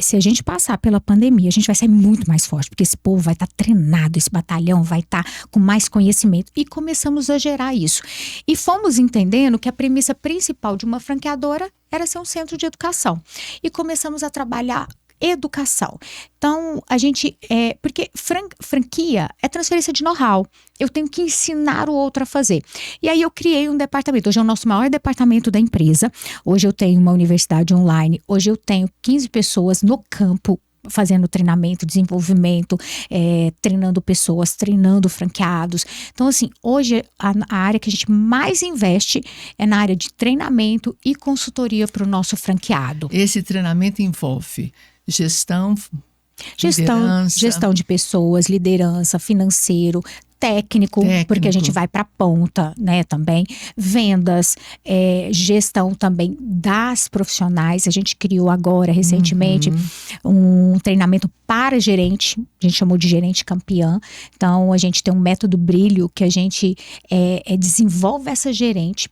se a gente passar pela pandemia, a gente vai sair muito mais forte, porque esse povo vai estar treinado, esse batalhão vai estar com mais conhecimento. E começamos a gerar isso. E fomos entendendo que a premissa principal de uma franqueadora era ser um centro de educação. E começamos a trabalhar educação. Então, porque franquia é transferência de know-how. Eu tenho que ensinar o outro a fazer. E aí eu criei um departamento. Hoje é o nosso maior departamento da empresa. Hoje eu tenho uma universidade online. Hoje eu tenho 15 pessoas no campo fazendo treinamento, desenvolvimento, treinando pessoas, treinando franqueados. Então, assim, hoje a área que a gente mais investe é na área de treinamento e consultoria para o nosso franqueado.
Esse treinamento envolve gestão
de pessoas, liderança, financeiro, técnico, porque a gente vai para a ponta, né, também, vendas, gestão também das profissionais. A gente criou agora, recentemente, um treinamento para gerente, a gente chamou de gerente campeã. Então, a gente tem um método Brilho que a gente desenvolve essa gerente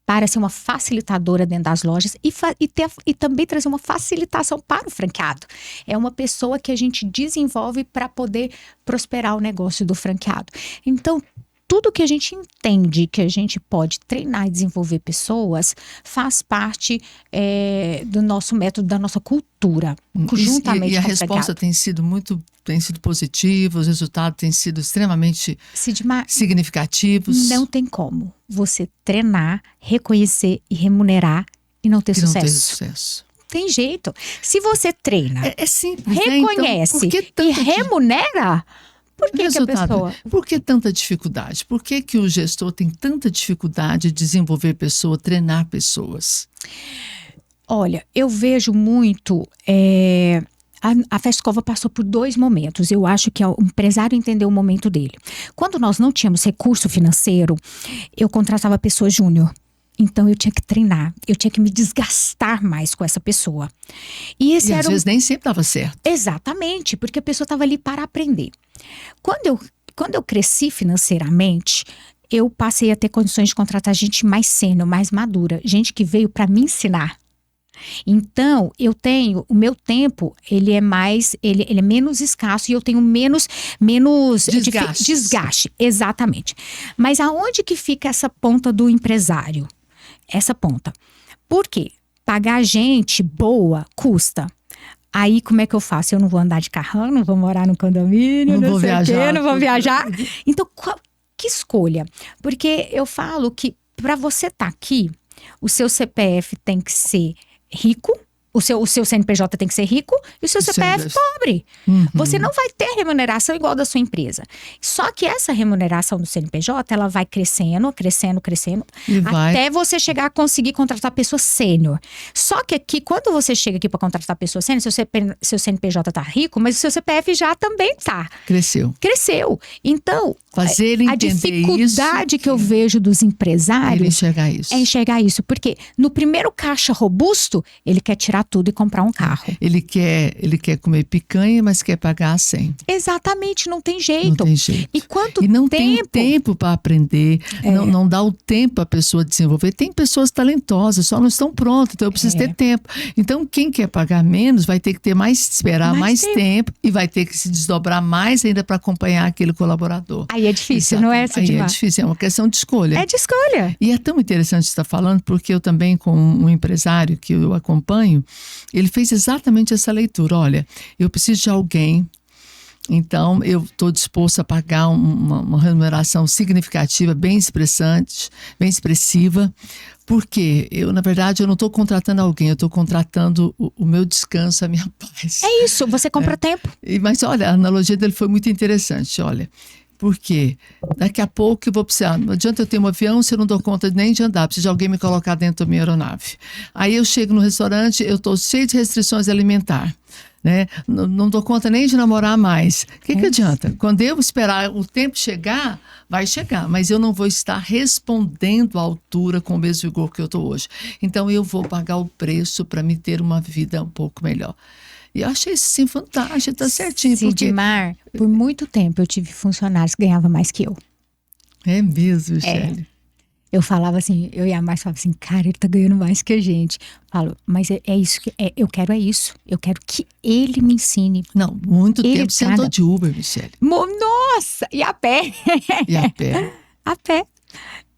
para ser uma facilitadora dentro das lojas e também trazer uma facilitação para o franqueado. É uma pessoa que a gente desenvolve para poder prosperar o negócio do franqueado. Então, tudo que a gente entende que a gente pode treinar e desenvolver pessoas faz parte do nosso método, da nossa cultura, juntamente
e a
com o
resposta tem sido positiva, os resultados têm sido extremamente significativos.
Não tem como você treinar, reconhecer e remunerar e não ter sucesso.
Não ter sucesso.
Tem jeito. Se você treina,
é simples,
reconhece,
né? Então,
e remunera, por que a pessoa...
Por que tanta dificuldade? Por que o gestor tem tanta dificuldade de desenvolver pessoas, treinar pessoas?
Olha, eu vejo muito... A Fescova passou por 2 momentos. Eu acho que o empresário entendeu o momento dele. Quando nós não tínhamos recurso financeiro, eu contratava pessoa júnior. Então, eu tinha que treinar, eu tinha que me desgastar mais com essa pessoa. E às
vezes nem sempre dava certo.
Exatamente, porque a pessoa estava ali para aprender. Quando eu cresci financeiramente, eu passei a ter condições de contratar gente mais sênior, mais madura. Gente que veio para me ensinar. Então, o meu tempo, ele é menos escasso e eu tenho menos desgaste. Exatamente. Mas aonde que fica essa ponta do empresário? Essa ponta. Por quê? Pagar gente boa custa. Aí, como é que eu faço? Eu não vou andar de carrão, não vou morar no condomínio, não vou viajar. Então, que escolha? Porque eu falo que para você estar aqui, o seu CPF tem que ser rico, o seu CNPJ tem que ser rico e o seu CPF pobre. Você não vai ter remuneração igual da sua empresa. Só que essa remuneração do CNPJ, ela vai crescendo, até você chegar a conseguir contratar pessoa sênior. Só que aqui, quando você chega aqui para contratar pessoa sênior, seu CNPJ tá rico, mas o seu CPF já também tá.
Cresceu.
Então,
fazer ele
a dificuldade que eu vejo dos empresários é enxergar isso. Porque no primeiro caixa robusto, ele quer tirar tudo e comprar um carro.
Ele quer comer picanha, mas quer pagar 100.
Exatamente, não tem jeito.
Não tem jeito.
E
não tem tempo para aprender, não dá o tempo para a pessoa desenvolver. Tem pessoas talentosas, só não estão prontas, então eu preciso ter tempo. Então, quem quer pagar menos vai ter que esperar mais tempo e vai ter que se desdobrar mais ainda para acompanhar aquele colaborador.
Aí Aí é difícil,
Exato.
não é,
Aí
Sidmar?
é difícil, é uma questão de escolha.
É de escolha.
E é tão interessante você estar falando, porque eu também, com um empresário que eu acompanho, ele fez exatamente essa leitura. Olha, eu preciso de alguém, então eu estou disposto a pagar uma remuneração significativa, bem expressante, bem expressiva, porque na verdade, eu não estou contratando alguém, eu estou contratando o meu descanso, a minha paz.
É isso, você compra tempo.
Mas olha, a analogia dele foi muito interessante, olha. Porque daqui a pouco eu vou precisar, não adianta eu ter um avião se eu não dou conta nem de andar, preciso de alguém me colocar dentro da minha aeronave. Aí eu chego no restaurante, eu estou cheio de restrições alimentar, né? Não dou conta nem de namorar mais. O que adianta? Quando eu esperar o tempo chegar, vai chegar, mas eu não vou estar respondendo à altura com o mesmo vigor que eu estou hoje. Então eu vou pagar o preço para me ter uma vida um pouco melhor. E eu achei isso sim fantástico, tá certinho.
Sidmar, por muito tempo eu tive funcionários que ganhavam mais que eu.
É mesmo, Michele.
Eu falava assim, eu e a Márcia falava assim, cara, ele tá ganhando mais que a gente. Falo, mas é isso que eu quero, eu quero que ele me ensine.
Não, muito
Ele
tempo você andou de Uber, Michele.
Nossa! E a pé?
E a pé?
A pé.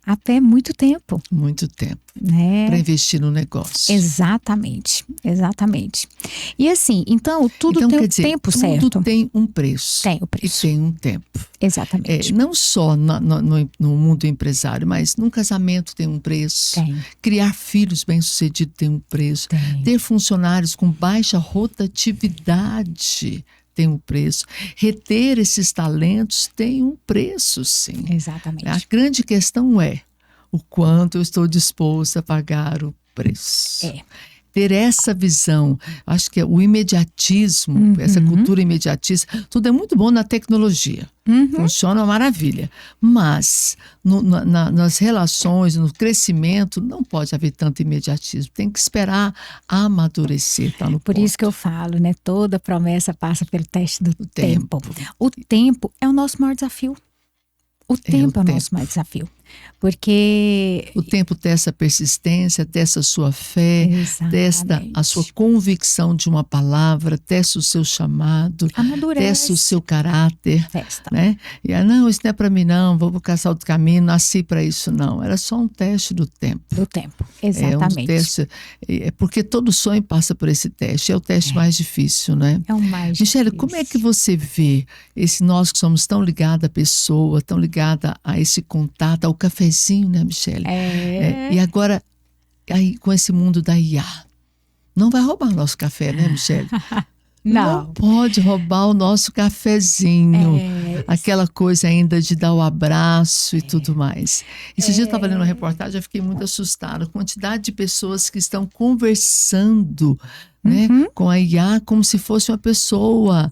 A pé, muito tempo.
Muito tempo.
Né?
Para investir no negócio.
Exatamente. E assim, então tudo tem
quer
um
dizer,
tempo
tudo
certo.
Tudo tem um preço.
Tem o preço.
E tem um tempo.
Exatamente.
Não só no mundo empresário, mas num casamento tem um preço.
Tem.
Criar filhos bem-sucedidos tem um preço.
Tem.
Ter funcionários com baixa rotatividade tem um preço. Reter esses talentos tem um preço, sim.
Exatamente.
A grande questão é o quanto eu estou disposto a pagar o preço. Ter essa visão, acho que o imediatismo, essa cultura imediatista, tudo é muito bom na tecnologia. Funciona uma maravilha. Mas nas relações, no crescimento, não pode haver tanto imediatismo. Tem que esperar amadurecer. Tá no
Por
ponto.
isso que eu falo, né? Toda promessa passa pelo teste do tempo.
tempo.
O tempo é o nosso maior desafio. O tempo é o nosso maior desafio. Porque
o tempo testa a persistência, testa a sua fé, testa a sua convicção de uma palavra, testa o seu chamado, testa o seu caráter. Né? E não, isso não é para mim não, vou caçar outro caminho, nasci para isso não. Era só um teste do tempo.
Do tempo, exatamente.
É um teste, porque todo sonho passa por esse teste, é o teste mais difícil, né?
É o mais
Michele,
difícil.
como é que você vê nós que somos tão ligados à pessoa, tão ligados a esse contato, ao cafezinho, né, Michele? E agora, aí, com esse mundo da IA, não vai roubar o nosso café, né, Michele? Não pode roubar o nosso cafezinho. Aquela coisa ainda de dar o abraço e tudo mais. Esse dia eu estava lendo uma reportagem, eu fiquei muito assustada. A quantidade de pessoas que estão conversando, né, com a IA como se fosse uma pessoa.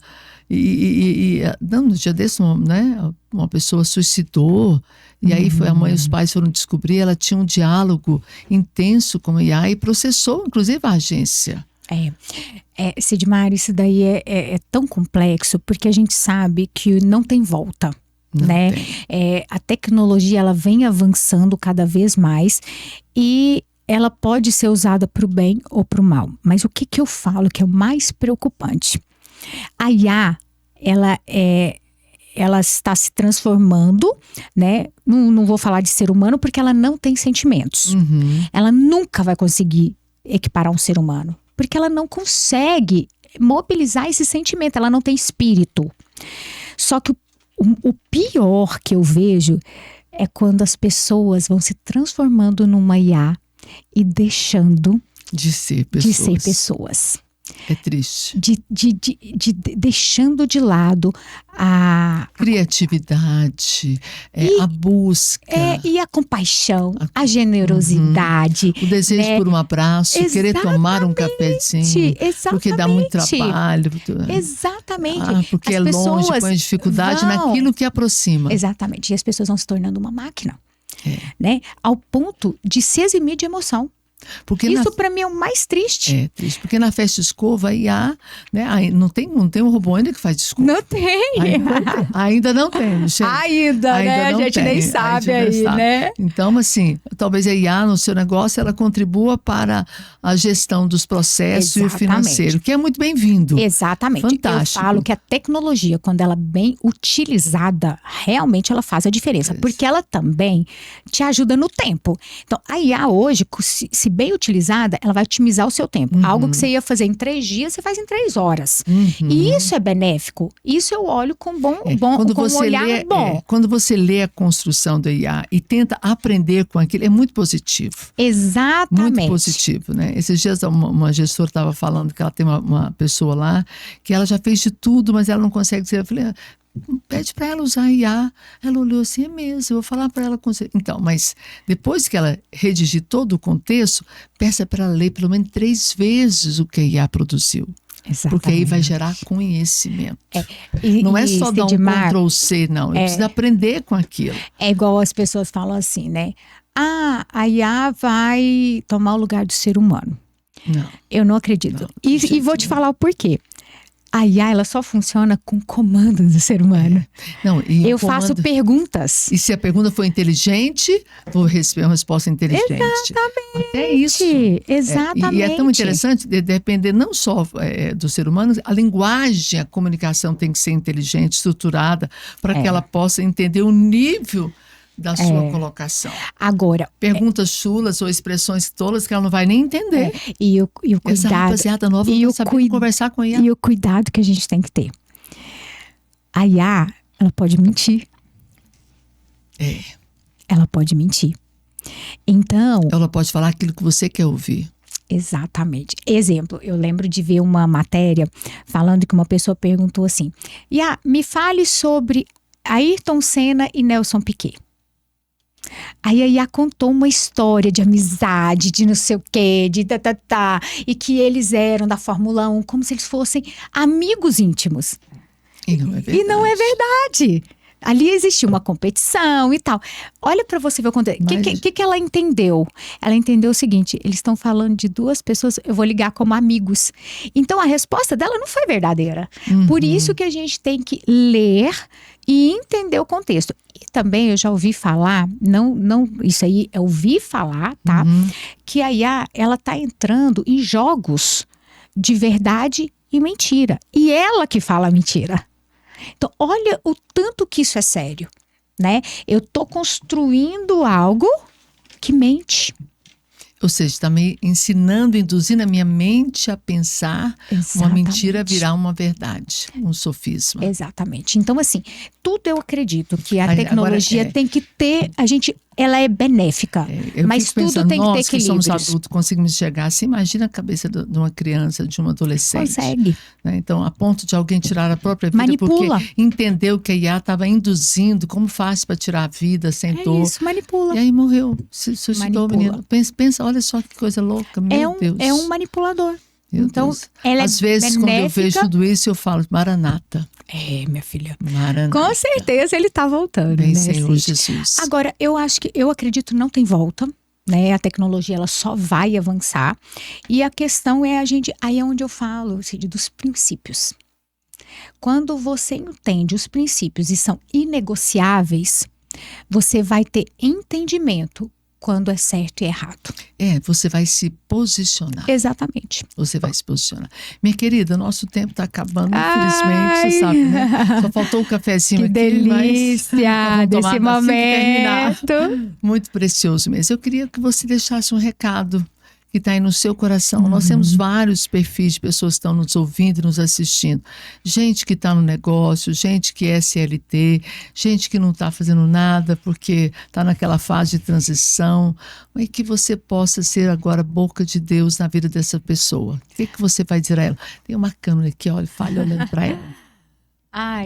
No dia desse, né, uma pessoa suicidou. E aí a mãe e os pais foram descobrir, ela tinha um diálogo intenso com a IA e processou, inclusive, a agência.
Sidmar, isso daí é tão complexo, porque a gente sabe que não tem volta. Né? A tecnologia ela vem avançando cada vez mais e ela pode ser usada para o bem ou para o mal. Mas o que eu falo que é o mais preocupante? A IA, ela está se transformando, né? Não vou falar de ser humano porque ela não tem sentimentos. Ela nunca vai conseguir equiparar um ser humano, porque ela não consegue mobilizar esse sentimento, ela não tem espírito. Só que o pior que eu vejo é quando as pessoas vão se transformando numa IA e deixando
de ser
pessoas.
É triste.
Deixando de lado a
criatividade, a busca.
E a compaixão, a generosidade.
O desejo por um abraço, querer tomar um cafezinho. Porque dá muito trabalho.
Exatamente.
Porque é longe, põe dificuldade naquilo que aproxima.
Exatamente. E as pessoas vão se tornando uma máquina. Né? Ao ponto de se eximir de emoção.
Porque
Isso para mim é o mais triste.
É triste, porque na festa de escova aí há, né, aí não tem um robô ainda que faz escova.
Não tem.
Ainda não tem, Michele.
Ainda, né? A gente nem sabe aí, né?
Então, assim, talvez a IA no seu negócio, ela contribua para a gestão dos processos e o financeiro, que é muito bem-vindo.
Exatamente.
Fantástico.
Eu falo que a tecnologia, quando ela é bem utilizada, realmente ela faz a diferença. Porque ela também te ajuda no tempo. Então, a IA hoje, se bem utilizada, ela vai otimizar o seu tempo. Algo que você ia fazer em 3 dias, você faz em 3 horas. E isso é benéfico. Isso eu olho com um olhar bom.
Quando você lê a construção do IA e tenta aprender com aquilo, é muito positivo.
Exatamente.
Muito positivo, né? Esses dias uma gestora estava falando que ela tem uma pessoa lá que ela já fez de tudo, mas ela não consegue dizer. Eu falei, pede para ela usar IA. Ela olhou assim, é mesmo, eu vou falar para ela. Então, mas depois que ela redigir todo o contexto, peça para ela ler pelo menos 3 vezes o que a IA produziu.
Exatamente.
Porque aí vai gerar conhecimento. Não é só dar um Ctrl+C, não. Ele precisa aprender com aquilo.
É igual as pessoas falam assim, né? A IA vai tomar o lugar do ser humano.
Não.
Eu não acredito. E vou te falar o porquê. A IA, ela só funciona com comando do ser humano.
Não,
eu faço perguntas.
E se a pergunta for inteligente, vou receber uma resposta inteligente.
Exatamente.
Até isso.
Exatamente.
E é tão interessante de depender não só do ser humano, a linguagem, a comunicação tem que ser inteligente, estruturada, para que ela possa entender o nível da sua colocação.
Agora,
perguntas chulas ou expressões tolas que ela não vai nem entender.
E o cuidado.
Essa rapaziada nova não sabe conversar com a IA.
E o cuidado que a gente tem que ter. A IA, ela pode mentir. Ela pode mentir. Então...
ela pode falar aquilo que você quer ouvir.
Exatamente. Exemplo, eu lembro de ver uma matéria falando que uma pessoa perguntou assim, IA, me fale sobre Ayrton Senna e Nelson Piquet. Aí a IA contou uma história de amizade, de não sei o quê, de e que eles eram da Fórmula 1 como se eles fossem amigos íntimos.
E não é verdade.
E não é verdade. Ali existia uma competição e tal. Olha para você ver o conteúdo. O que ela entendeu? Ela entendeu o seguinte, eles estão falando de 2 pessoas, eu vou ligar como amigos. Então a resposta dela não foi verdadeira. Por isso que a gente tem que ler e entender o contexto. E também eu já ouvi falar, isso aí é ouvir falar, tá? Que a IA, ela tá entrando em jogos de verdade e mentira. E ela que fala mentira. Então, olha o tanto que isso é sério, né? Eu tô construindo algo que mente.
Ou seja, está me ensinando, induzindo a minha mente a pensar uma mentira virar uma verdade, um sofisma.
Exatamente. Então, assim, tudo eu acredito que a tecnologia tem que ter, ela é benéfica, mas tudo tem que ter equilíbrio. Nós que
somos adultos conseguimos enxergar assim, imagina a cabeça de uma criança, de uma adolescente.
Consegue.
Né? Então, a ponto de alguém tirar a própria vida,
manipula.
Porque entendeu que a IA estava induzindo, como faz para tirar a vida sem dor.
Isso, manipula.
E aí morreu, se suicidou o menino. Pensa, olha só que coisa louca, meu Deus.
É um manipulador.
Meu
então,
Deus.
ela
às vezes, quando eu vejo tudo isso, eu falo, Maranata.
Minha filha.
Maranata.
Com certeza ele está voltando.
Bem,
né,
Senhor Jesus.
Agora, eu acredito não tem volta. Né? A tecnologia ela só vai avançar. E a questão é aí é onde eu falo, Cid, dos princípios. Quando você entende os princípios e são inegociáveis, você vai ter entendimento quando é certo e errado.
Você vai se posicionar.
Exatamente.
Você vai se posicionar. Minha querida, nosso tempo está acabando, infelizmente, você sabe, né? Só faltou o cafezinho
que
aqui.
Delícia desse momento.
Muito precioso mesmo. Eu queria que você deixasse um recado que está aí no seu coração. Nós temos vários perfis de pessoas que estão nos ouvindo e nos assistindo. Gente que está no negócio, gente que é CLT, gente que não está fazendo nada porque está naquela fase de transição. E que você possa ser agora a boca de Deus na vida dessa pessoa. O que você vai dizer a ela? Tem uma câmera aqui, olha, fale olhando para ela.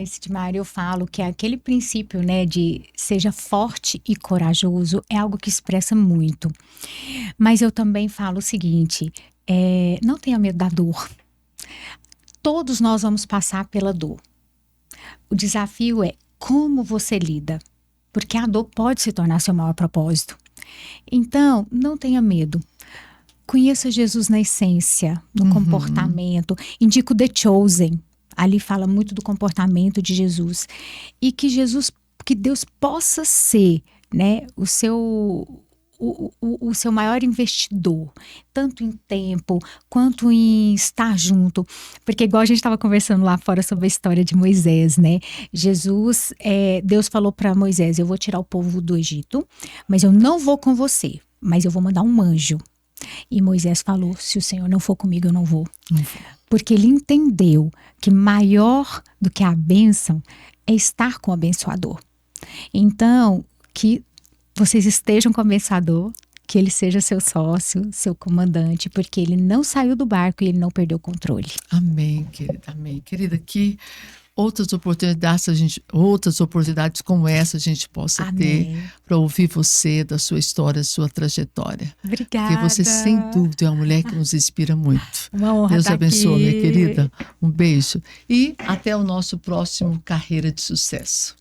Sidmar, eu falo que aquele princípio, né, de seja forte e corajoso é algo que expressa muito. Mas eu também falo o seguinte, não tenha medo da dor. Todos nós vamos passar pela dor. O desafio é como você lida, porque a dor pode se tornar seu maior propósito. Então, não tenha medo. conheça Jesus na essência, no comportamento. Indico The Chosen. Ali fala muito do comportamento de Jesus. E que Deus possa ser, né, o seu maior investidor, tanto em tempo quanto em estar junto, porque igual a gente estava conversando lá fora sobre a história de Moisés, né? Deus falou para Moisés: eu vou tirar o povo do Egito, mas eu não vou com você, mas eu vou mandar um anjo. E Moisés falou: se o Senhor não for comigo, eu não vou. Porque ele entendeu que maior do que a bênção é estar com o abençoador. Então, que vocês estejam com o abençoador, que ele seja seu sócio, seu comandante, porque ele não saiu do barco e ele não perdeu o controle.
Amém, querida, amém. Querida, que outras oportunidades como essa a gente possa ter para ouvir você, da sua história, sua trajetória.
Obrigada.
Porque você, sem dúvida, é uma mulher que nos inspira muito.
Uma honra.
Deus
estar
abençoe,
aqui.
minha querida. Um beijo. E até o nosso próximo Carreira de Sucesso.